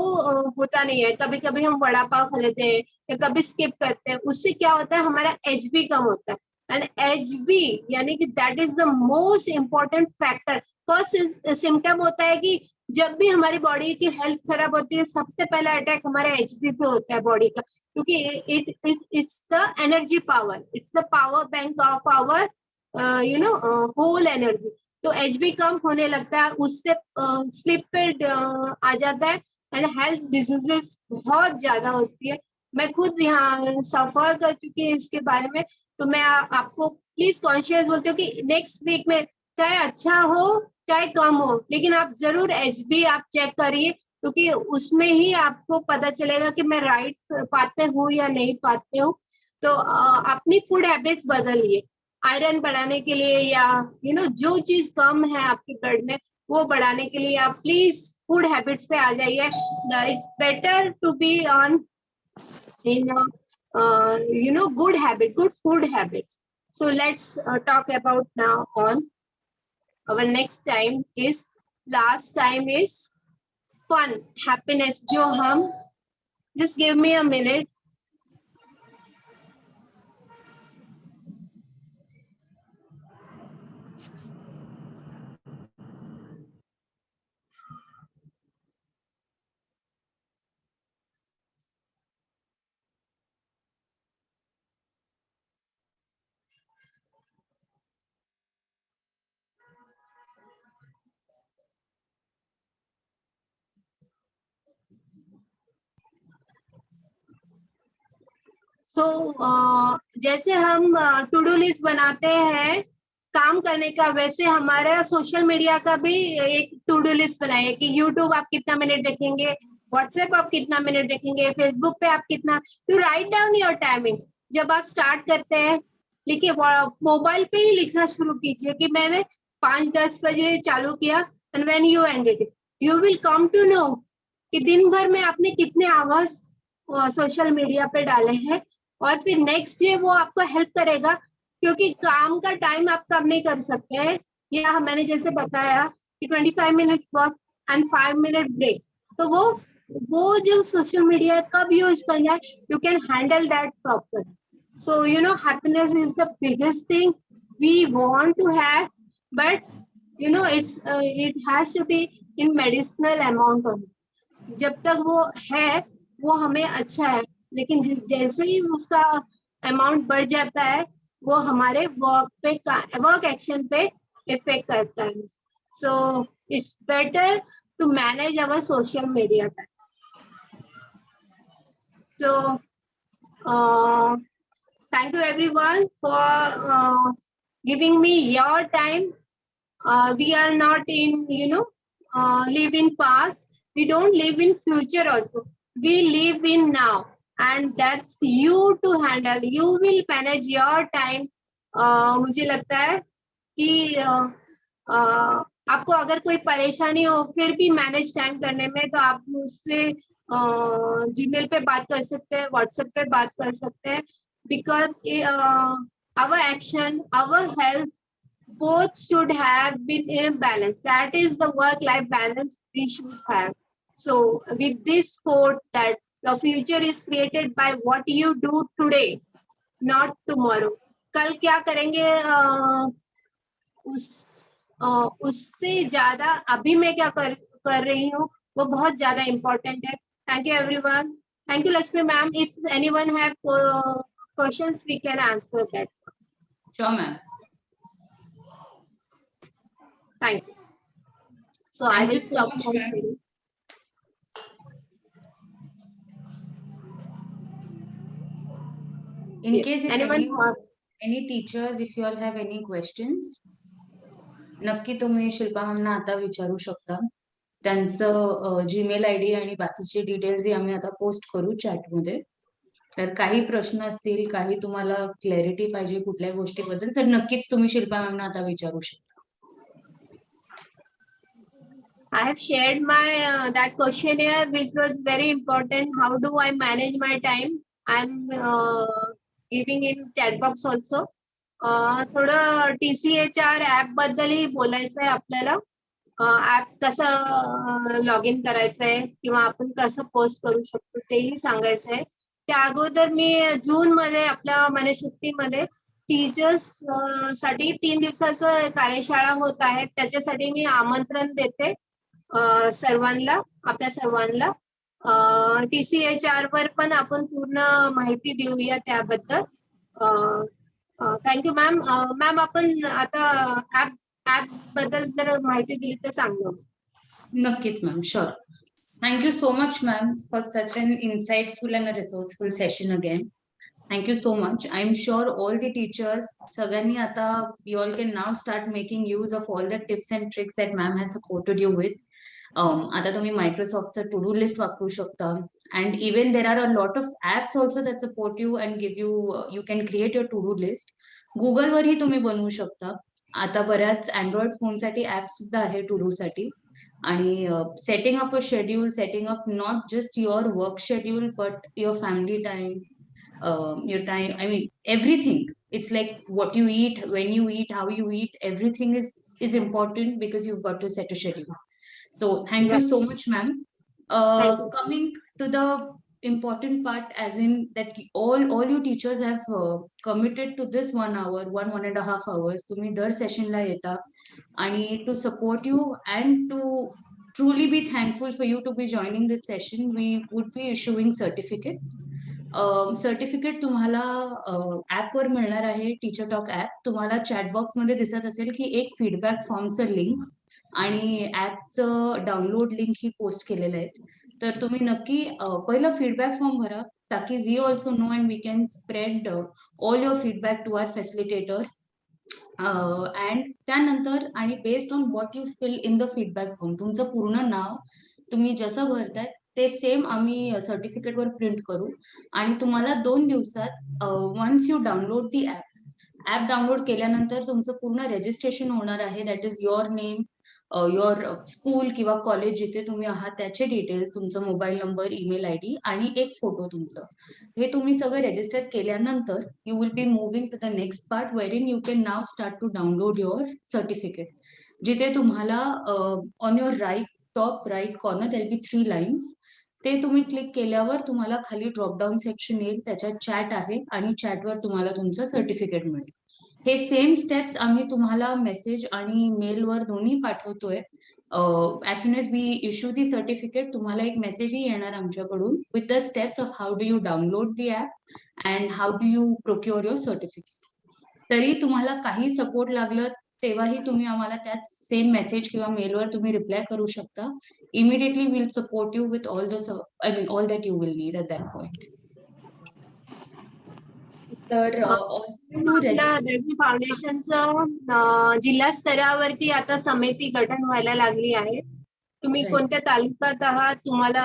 होता नहीं है। कभी कभी हम वड़ा पाव खा लेते हैं या कभी स्किप करते हैं, उससे क्या होता है, हमारा HB कम होता है। एंड HB यानी कि that is the most important factor. First symptom होता है कि जब भी हमारी बॉडी की हेल्थ खराब होती है, सबसे पहला अटैक हमारे HB पे होता है बॉडी का, क्योंकि it's the energy power, it's the power bank of our whole energy. तो HB कम होने लगता है, उससे स्लिप पे आ जाता है एंड हेल्थ डिजीजेस बहुत ज्यादा होती है। मैं खुद यहाँ सफर कर चुकी हूँ इसके बारे में, तो मैं आपको प्लीज कॉन्शियस बोलती हूँ कि नेक्स्ट वीक में चाहे अच्छा हो चाहे कम हो, लेकिन आप जरूर HB आप चेक करिए, क्योंकि उसमें ही आपको पता चलेगा कि मैं राइट पाथ पे हूँ या नहीं पाथ पे हूँ। तो अपनी फूड हैबिट्स बदलिए, आयरन बढ़ाने के लिए या जो चीज कम है आपके ब्लड में वो बढ़ाने के लिए आप प्लीज फूड हैबिट्स पे आ जाइए। It's better to be on in good habit, good food habits. So let's talk about now on our next time is last time is fun, happiness, जो हम just give me a minute. सो जैसे हम to do list बनाते हैं काम करने का, वैसे हमारा सोशल मीडिया का भी एक टू डू लिस्ट बनाइए कि यूट्यूब आप कितना मिनट देखेंगे, व्हाट्सएप आप कितना मिनट देखेंगे, फेसबुक पे आप कितना। You write down your timings. जब आप स्टार्ट करते हैं, लिखिए, मोबाइल पे ही लिखना शुरू कीजिए कि मैंने 5-10 बजे चालू किया and when you ended it, you will come to know कि दिन भर में आपने कितने आवर्स सोशल मीडिया पे डाले हैं, और फिर नेक्स्ट डे वो आपको हेल्प करेगा, क्योंकि काम का टाइम आप कम नहीं कर सकते हैं। या मैंने जैसे बताया कि 25 minute walk and 5 minute break, तो वो जो सोशल मीडिया कब यूज करना है, you can handle that proper. So happiness is the biggest thing we want to have, but it has to be in medicinal amount of. जब तक वो है वो हमें अच्छा है, लेकिन जैसे ही उसका अमाउंट बढ़ जाता है, वो हमारे वर्क एक्शन पे इफेक्ट करता है. So it's better to manage our social media time. So thank you everyone for giving me your time. We are not in, live in past. We don't live in future also. We live in now, and that's you to handle. You will manage your time. मुझे लगता है कि आपको अगर कोई परेशानी हो फिर भी मैनेज टाइम करने में, तो आप मुझसे जीमेल पे बात कर सकते हैं, व्हाट्सएप पे बात कर सकते हैं. Because our action, our health, both should have been in a balance. That is the work-life balance we should have. So with this quote that the future is created by what you do today, not tomorrow. कल क्या करेंगे उससे ज्यादा अभी मैं क्या कर रही हूँ वो बहुत ज्यादा इम्पोर्टेंट है. Thank you everyone. Thank you Lakshmi ma'am. If anyone have questions, we can answer that. Sure, ma'am. Thank you. So I Thank will you so stop much, from ma'am. sharing. In Yes. case if Anyone any teachers, if you all have any questions, नक्की तुम्ही शिल्पा मॅमना आता विचारू शकता. त्यांचं Gmail ID आणि बाकीचे details आम्ही आता पोस्ट करू चॅटमध्ये. तर काही प्रश्न असतील, काही तुम्हाला क्लॅरिटी पाहिजे कुठल्या गोष्टीबद्दल, तर नक्कीच तुम्ही शिल्पा मॅमना आता विचारू शकता. I have shared my that questionnaire, which was very important. How do I manage my time? I'm giving in chat box also. थोडं TCHR ऍप बद्दलही बोलायचं आहे आपल्याला. ऍप कसं लॉग इन करायचंय किंवा आपण कसं पोस्ट करू शकतो तेही सांगायचंय. त्या अगोदर मी जून मध्ये आपल्या मनशक्तीमध्ये टीचर्स साठी 3 दिवसाचं कार्यशाळा होत आहे. त्याच्यासाठी मी आमंत्रण देते सर्वांना, आपल्या सर्वांना. TCHR वर पण आपण पूर्ण माहिती देऊया त्याबद्दल. Thank you ma'am. मॅम आपण आता ऍप बद्दल जर माहिती दिली तर चांगलं. नक्कीच ma'am, sure. Thank you so much, ma'am, for such an insightful and a resourceful session again. Thank you so much. I'm sure all the teachers, सगळ्यांनी आता you all can now start making use of all the tips and tricks that ma'am has supported you with. आता तुम्ही मायक्रोसॉफ्टचं to do list वापरू शकता. And even there are a lot of apps also that support you and give you, you can create your to do list. Google वरही तुम्ही बनवू शकता. आता बऱ्याच Android फोनसाठी app सुद्धा आहे टू डू साठी. आणि setting up a schedule, setting up not just your work schedule but your family time, your time, I mean everything. It's like what you eat, when you eat, how you eat, everything is important because you've got to set a schedule. So thank you so much, ma'am. Thank you. Coming to the important part, as in that all you teachers have committed to this 1 hour, 1.5 hours. तुम्ही दर सेशनला येता आणि to support you and to truly be thankful for you to be joining this session, we would be issuing certificates. Certificate तुम्हाला ऍपवर मिळणार आहे. Teacher talk app तुम्हाला chatbox मध्ये दिसत असेल की एक फीडबॅक फॉर्मचं लिंक आणि ऍपचं डाउनलोड लिंक ही पोस्ट केलेलं आहे. तर तुम्ही नक्की पहिलं फीडबॅक फॉर्म भरा, ताकी we also know and we can spread all your feedback to our facilitator. And त्यानंतर आणि based on what you fill in the feedback form, तुमचं पूर्ण नाव तुम्ही जसं भरताय ते सेम आम्ही सर्टिफिकेटवर प्रिंट करू आणि तुम्हाला 2 दिवसात once you download the app download केल्यानंतर तुमचं पूर्ण रजिस्ट्रेशन होणार आहे. That is your name, your school किंवा कॉलेज जिथे तुम्ही आहात त्याचे डिटेल्स, तुमचा मोबाईल नंबर, ईमेल आयडी आणि एक फोटो तुमचं. हे तुम्ही सगळं रजिस्टर केल्यानंतर you will be moving to the next part where in you can now start to download your certificate. जिथे तुम्हाला on your top right corner there be 3 lines. ते तुम्ही क्लिक केल्यावर तुम्हाला खाली ड्रॉपडाऊन सेक्शन येईल, त्याच्यात चॅट आहे आणि चॅटवर तुम्हाला तुमचं सर्टिफिकेट मिळेल. हे सेम स्टेप्स आम्ही तुम्हाला मेसेज आणि मेलवर दोन्ही पाठवतोय. as soon as we issue the certificate, तुम्हाला एक मेसेजही येणार आमच्याकडून with the steps of how do you download the app and how do you procure your certificate. तरी तुम्हाला काही सपोर्ट लागलं तेव्हाही तुम्ही आम्हाला त्याच सेम मेसेज किंवा मेलवर तुम्ही रिप्लाय करू शकता. Immediately will support you with all all that you will need at that point. तर आपल्या दळवी फाउंडेशनचं जिल्हा स्तरावरती आता समिती गठन व्हायला लागली आहे. तुम्ही Right. कोणत्या तालुक्यात आहात, तुम्हाला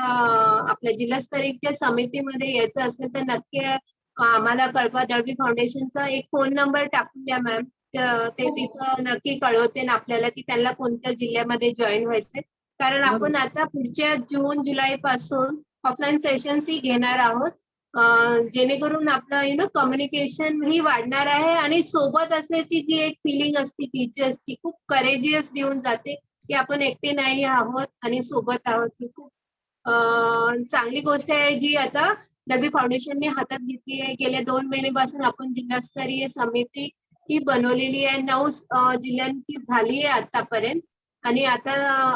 आपल्या जिल्हास्तरीय समितीमध्ये यायचं असेल तर नक्की आम्हाला कळवा. दळवी फाउंडेशनचा एक फोन नंबर टाकून द्या मॅम. ते तिथं नक्की कळवते आपल्याला की त्यांना कोणत्या जिल्ह्यामध्ये जॉईन व्हायचंय. कारण आपण आता पुढच्या जून जुलै पासून ऑफलाईन सेशन्स ही घेणार आहोत. जेणेकरून आपलं कम्युनिकेशन ही वाढणार आहे आणि सोबत असण्याची जी एक फिलिंग असते टीचर्सची खूप करेजियस देऊन जाते की आपण एकटे नाही आहोत आणि सोबत आहोत. ही खूप चांगली गोष्ट आहे जी आता दळवी फाउंडेशनने हातात घेतली आहे. गेल्या 2 महिन्यापासून आपण जिल्हास्तरीय समिती ही बनवलेली आहे. 9 जिल्ह्यांची झाली आहे आतापर्यंत आणि आता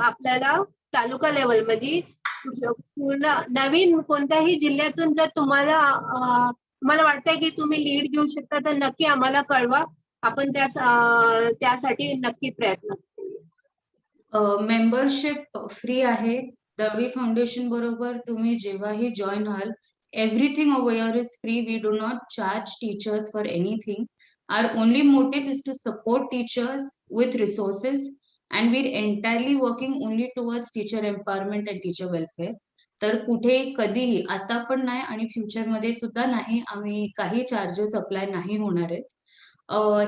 आपल्याला तालुका लेवल मध्ये पूर्ण नवीन कोणत्याही जिल्ह्यातून जर तुम्हाला वाटतंय की तुम्ही लीड घेऊ शकता तर नक्की आम्हाला कळवा. आपण त्यासाठी नक्की प्रयत्न करू. मेंबरशिप फ्री आहे. दळवी फाउंडेशन बरोबर तुम्ही जेव्हाही जॉईन व्हाल, everything over here is free. We do not charge teachers for anything. Our only motive is to support teachers with resources, and we're entirely working only towards teacher empowerment and teacher welfare. तर कुठेही कधीही आता पण नाही आणि फ्युचरमध्ये सुद्धा नाही आम्ही काही चार्जेस अप्लाय नाही होणार आहेत.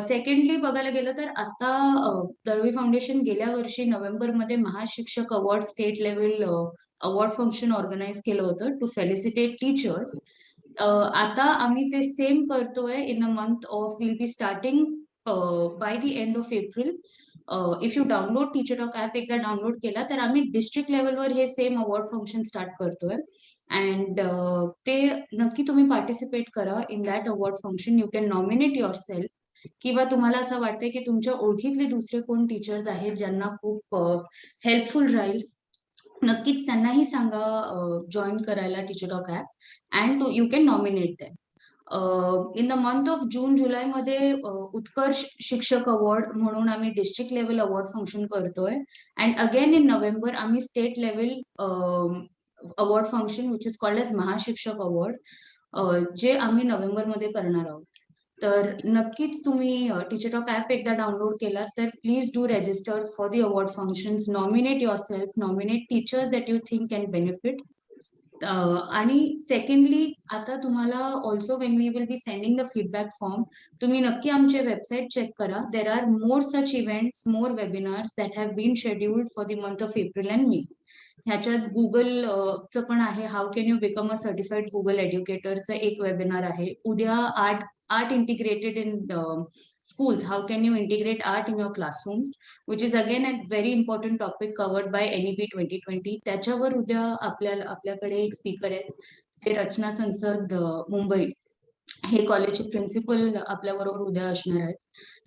सेकंडली बघायला गेलं तर आता दळवी फाउंडेशन गेल्या वर्षी नोव्हेंबरमध्ये Mahashikshak award state level award function organise केलं होतं टू फेलिसिटेट टीचर्स. आता आम्ही ते सेम करतोय in a month of will be starting by the end of April. If you download teacher talk app एकदा डाउनलोड केला तर आम्ही डिस्ट्रिक्ट लेवलवर हे सेम अवॉर्ड फंक्शन स्टार्ट करतोय. अँड ते नक्की तुम्ही पार्टिसिपेट करा in that award function. You can nominate yourself किंवा तुम्हाला असं वाटतंय की तुमच्या ओळखीतले दुसरे कोण टीचर्स आहेत ज्यांना खूप हेल्पफुल राहील, नक्कीच त्यांनाही सांगा जॉईन करायला teacher talk app and you can nominate them. In the month of June जुलैमध्ये उत्कर्ष शिक्षक अवॉर्ड म्हणून आम्ही डिस्ट्रिक्ट लेवल अवॉर्ड फंक्शन करतोय. अँड अगेन इन नोव्हेंबर आम्ही state level award function which is called as Mahashikshak award जे आम्ही नोव्हेंबरमध्ये करणार आहोत. तर नक्कीच तुम्ही टीचर टॉक ऍप एकदा डाउनलोड केला तर please do register for the award functions. Nominate your self, nominate teachers that you think can benefit. आणि सेकंडली आता तुम्हाला also when we will be sending the feedback form, तुम्ही नक्की आमचे website check करा. There are more such events, more webinars that have been scheduled for the month of April and May. ह्याच्यात गुगलचं पण आहे, how can you become a certified Google एड्युकेटरचं एक वेबिनार आहे. उद्या art integrated in schools, how can you integrate art in your classrooms, which is again a very important topic covered by NEP 2020. त्याच्यावर उद्या आपल्याकडे एक स्पीकर आहेत, ते रचना संसद मुंबई हे कॉलेजचे प्रिन्सिपल आपल्याबरोबर उद्या असणार आहेत.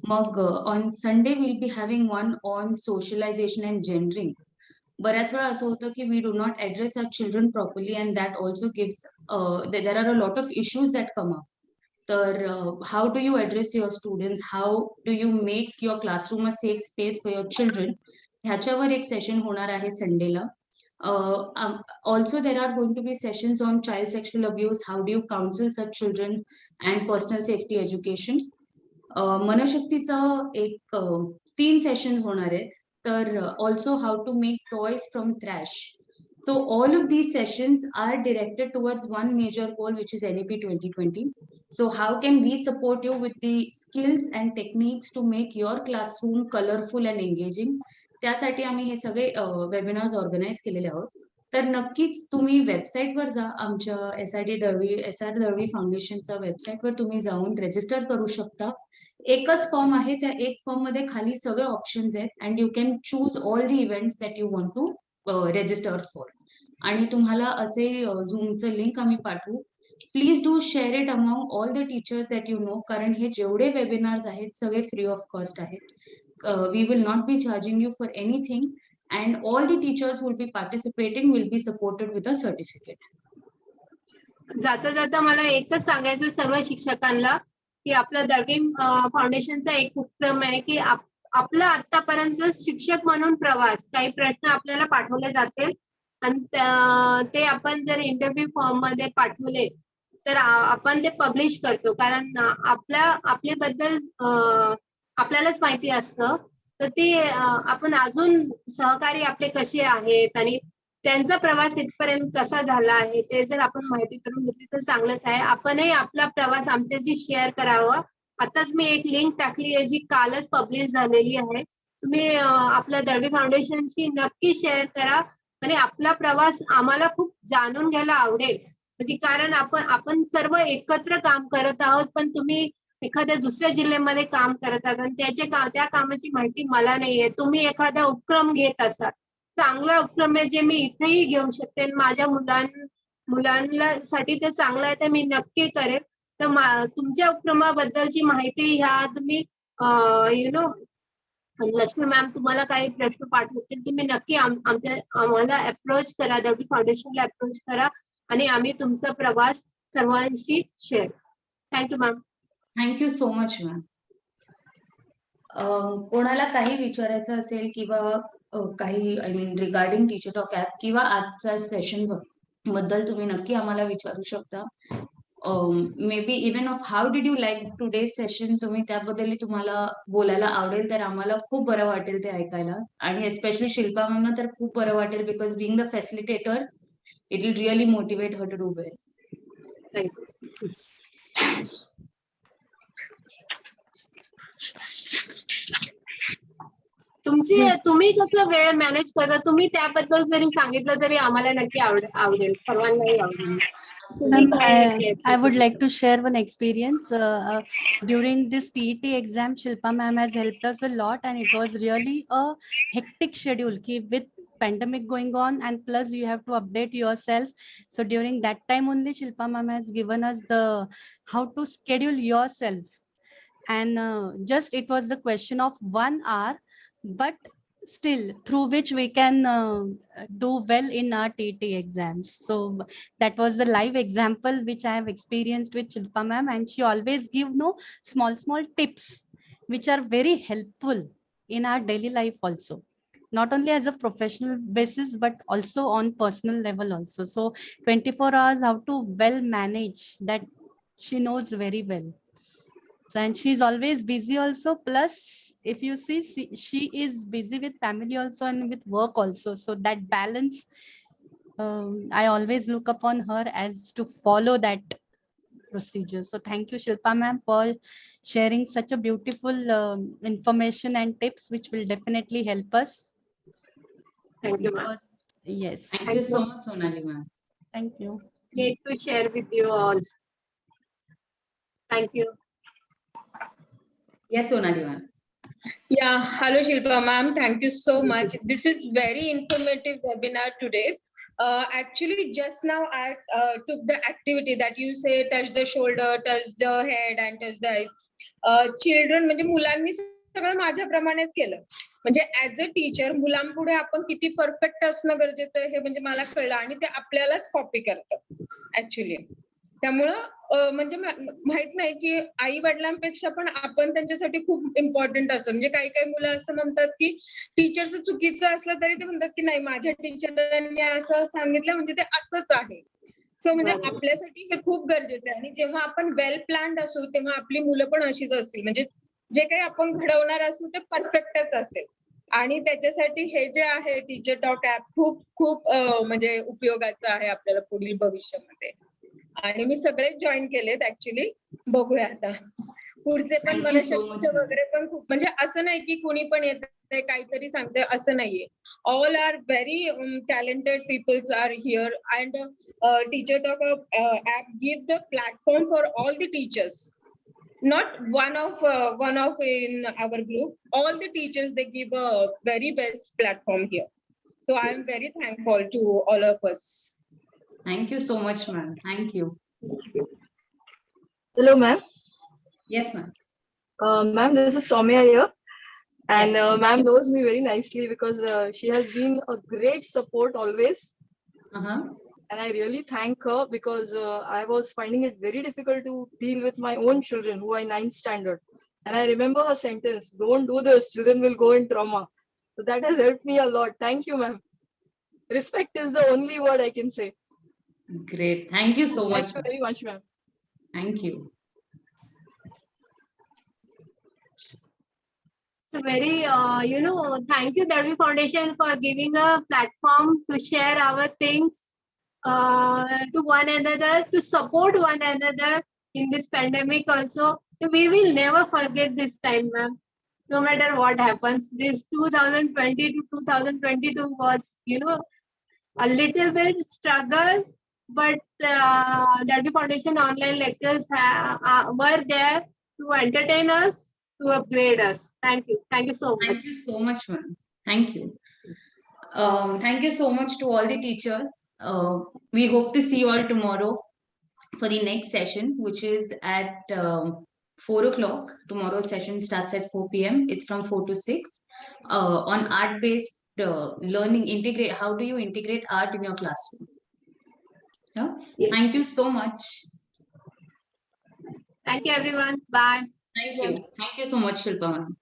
मग on Sunday will be having one on socialisation and gendering. बऱ्याच वेळा असं होतं की we do not address our children properly and that also gives there are a lot of issues that come up. तर how do you address your students, how do you make your classroom a safe space for your children, ह्याच्यावर एक session होणार आहे संडेला. Also there are going to be sessions on child sexual abuse, how do you counsel such children and personal safety education. मनशक्तीचं एक 3 sessions होणार आहेत. तर also how to make toys from trash. So all of these sessions are directed towards one major goal, which is NEP 2020. So how can we support you with the skills and techniques to make your classroom colorful and engaging? त्यासाठी आम्ही हे सगळे webinars organise केलेले आहोत. तर नक्कीच तुम्ही वेबसाईटवर जा, आमच्या SR दळवी फाउंडेशनच्या वेबसाईटवर तुम्ही जाऊन रजिस्टर करू शकता. एकच फॉर्म आहे, त्या एक फॉर्म मध्ये खाली सगळे ऑप्शन्स आहेत and you can choose all the events that you want to register for. आणि तुम्हाला असे झूमचं लिंक आम्ही पाठवू. Please do share it among all the teachers that you know, कारण हे जेवढे वेबिनार्स आहेत सगळे फ्री ऑफ कॉस्ट आहेत. We will not be charging you for anything and all the teachers will be participating, will be supported with a certificate. जाता जाता मला एकच सांगायचं सर्व शिक्षकांना की आपलं दळवी फाउंडेशनचा एक उपक्रम आहे की आपला आतापर्यंत शिक्षक म्हणून प्रवास, काही प्रश्न आपल्याला पाठवले जाते आणि ते आपण जर इंटरव्ह्यू फॉर्म मध्ये पाठवले तर आपण ते पब्लिश करतो, कारण आपल्याबद्दल आपल्यालाच माहिती असतं. तर ते आपण अजून सहकारी आपले कसे आहेत आणि त्यांचा प्रवास इथपर्यंत कसा झाला आहे ते जर आपण माहिती करून घेतली तर चांगलंच आहे. आपणही आपला प्रवास आमच्याशी शेअर करावा. आताच मी एक लिंक टाकली आहे जी कालच पब्लिश झालेली आहे. तुम्ही आपल्या दळवी फाउंडेशनशी नक्की शेअर करा आणि आपला प्रवास आम्हाला खूप जाणून घ्यायला आवडेल. म्हणजे कारण आपण सर्व एकत्र काम करत आहोत, पण तुम्ही एखाद्या दुसऱ्या जिल्ह्यामध्ये काम करत आहात आणि त्या कामाची माहिती मला नाहीये. तुम्ही एखादा उपक्रम घेत असाल, चांगला उपक्रम आहे जे मी इथेही घेऊ शकते, माझ्या मुलांना साठी ते चांगलं आहे, ते मी नक्की करेन. तर तुमच्या उपक्रमाबद्दलची माहिती ह्या तुम्ही लक्ष्मी मॅम तुम्हाला काही प्रश्न पाठवतील तुम्ही नक्की आम्हाला अप्रोच करा, दळवी फाउंडेशनला अप्रोच करा आणि आम्ही तुमचा प्रवास सर्वांशी share. Thank you ma'am. Thank you so much ma'am. कोणाला काही विचारायचं असेल किंवा काही I mean regarding teacher talk app किंवा आजच्या सेशन बद्दल तुम्ही नक्की आम्हाला विचारू शकता. May be even of how did you like today session, तुम्ही त्याबद्दल तुम्हाला बोलायला आवडेल तर आम्हाला खूप बरं वाटेल ते ऐकायला. आणि एस्पेशली शिल्पा मॅमना तर खूप बरं वाटेल because being the facilitator it will really motivate her to do well. Thank you. तुम्ही कसं वेळ मॅनेज करता, तुम्ही त्याबद्दल जरी सांगितलं तरी आम्हाला नक्की आवडेल, सर्वांनाही आवडेल. Ma'am, I would like to share one experience. During this TET exam, Shilpa ma'am has helped us a lot, and it was really a hectic schedule with pandemic going on, and plus you have to update yourself. So during that time only, Shilpa ma'am has given us the how to schedule yourself, and just it was the question of 1 hour, but still through which we can do well in our TT exams. So that was the live example which I have experienced with Shilpa ma'am, and she always give small tips which are very helpful in our daily life also, not only as a professional basis but also on personal level also. So 24 hours how to well manage that she knows very well. So, and she's always busy also, plus if you see she is busy with family also and with work also, so that balance I always look upon her as to follow that procedure. So thank you Shilpa ma'am for sharing such a beautiful information and tips which will definitely help us. Thank you ma'am. Yes, Thank you so much Sonali ma'am. thank you. Need to share with you all. Thank you. Yes Sonali ma'am. Yeah, hello Shilpa ma'am, thank you so much. This is very informative webinar today. Actually, just now I took the activity that you say touch the shoulder, touch the head and touch the eyes. Children म्हणजे मुलांनी सगळं माझ्याप्रमाणेच केलं. म्हणजे as a teacher मुलांपुढे आपण किती perfect असणं गरजेचं आहे हे म्हणजे मला कळलं आणि ते आपल्यालाच कॉपी करतात ऍक्च्युली. त्यामुळं म्हणजे माहित नाही की आई वडिलांपेक्षा पण आपण त्यांच्यासाठी खूप इम्पॉर्टंट असतो. म्हणजे काही काही मुलं असं म्हणतात की टीचरचं चुकीचं असलं तरी ते म्हणतात की नाही माझ्या टीचरांनी असं सांगितलं म्हणजे ते असंच आहे. सो म्हणजे आपल्यासाठी हे खूप गरजेचं आहे आणि जेव्हा आपण वेल प्लॅन्ड असू तेव्हा आपली मुलं पण अशीच असतील. म्हणजे जे काही आपण घडवणार असू ते परफेक्टच असेल. आणि त्याच्यासाठी हे जे आहे टीचर टॉक ऍप खूप खूप म्हणजे उपयोगाचं आहे आपल्याला पुढील भविष्यामध्ये. आणि मी सगळे जॉईन केलेत ऍक्च्युली. बघूया आता पुढचे पण मला शक्य वगैरे पण खूप म्हणजे असं नाही की कोणी पण येते काहीतरी सांगते असं नाहीये. All are very talented peoples are here and teacher talk app give the platform for all the teachers. Not one of in our group, all the teachers they give a very best platform here. So I am very thankful to all of us. Thank you so much ma'am. Thank you. Hello, ma'am. Yes ma'am. Ma'am, this is Soumya here. And ma'am knows me very nicely because she has been a great support always. And I really thank her because I was finding it very difficult to deal with my own children who are in 9th standard. And I remember her sentence, don't do this, children will go in trauma. So that has helped me a lot. Thank you, ma'am. Respect is the only word I can say. Great. Thank you so much. Thank you very much, ma'am. Thank you. So very, thank you Darby Foundation for giving a platform to share our things to one another, to support one another in this pandemic also. We will never forget this time, ma'am. No matter what happens, this 2020 to 2022 was, a little bit struggle, but Darby Foundation online lectures were there to entertain us, to upgrade us. Thank you. Thank you so much. Thank you so much, ma'am. Thank you. Thank you so much to all the teachers. We hope to see you all tomorrow for the next session, which is at 4 o'clock. Tomorrow's session starts at 4 p.m. It's from 4 to 6 on art-based learning. How do you integrate art in your classroom? Yeah? Yes. Thank you so much. Thank you, everyone. Bye. Thank you. Thank you so much, Shilpa ma'am.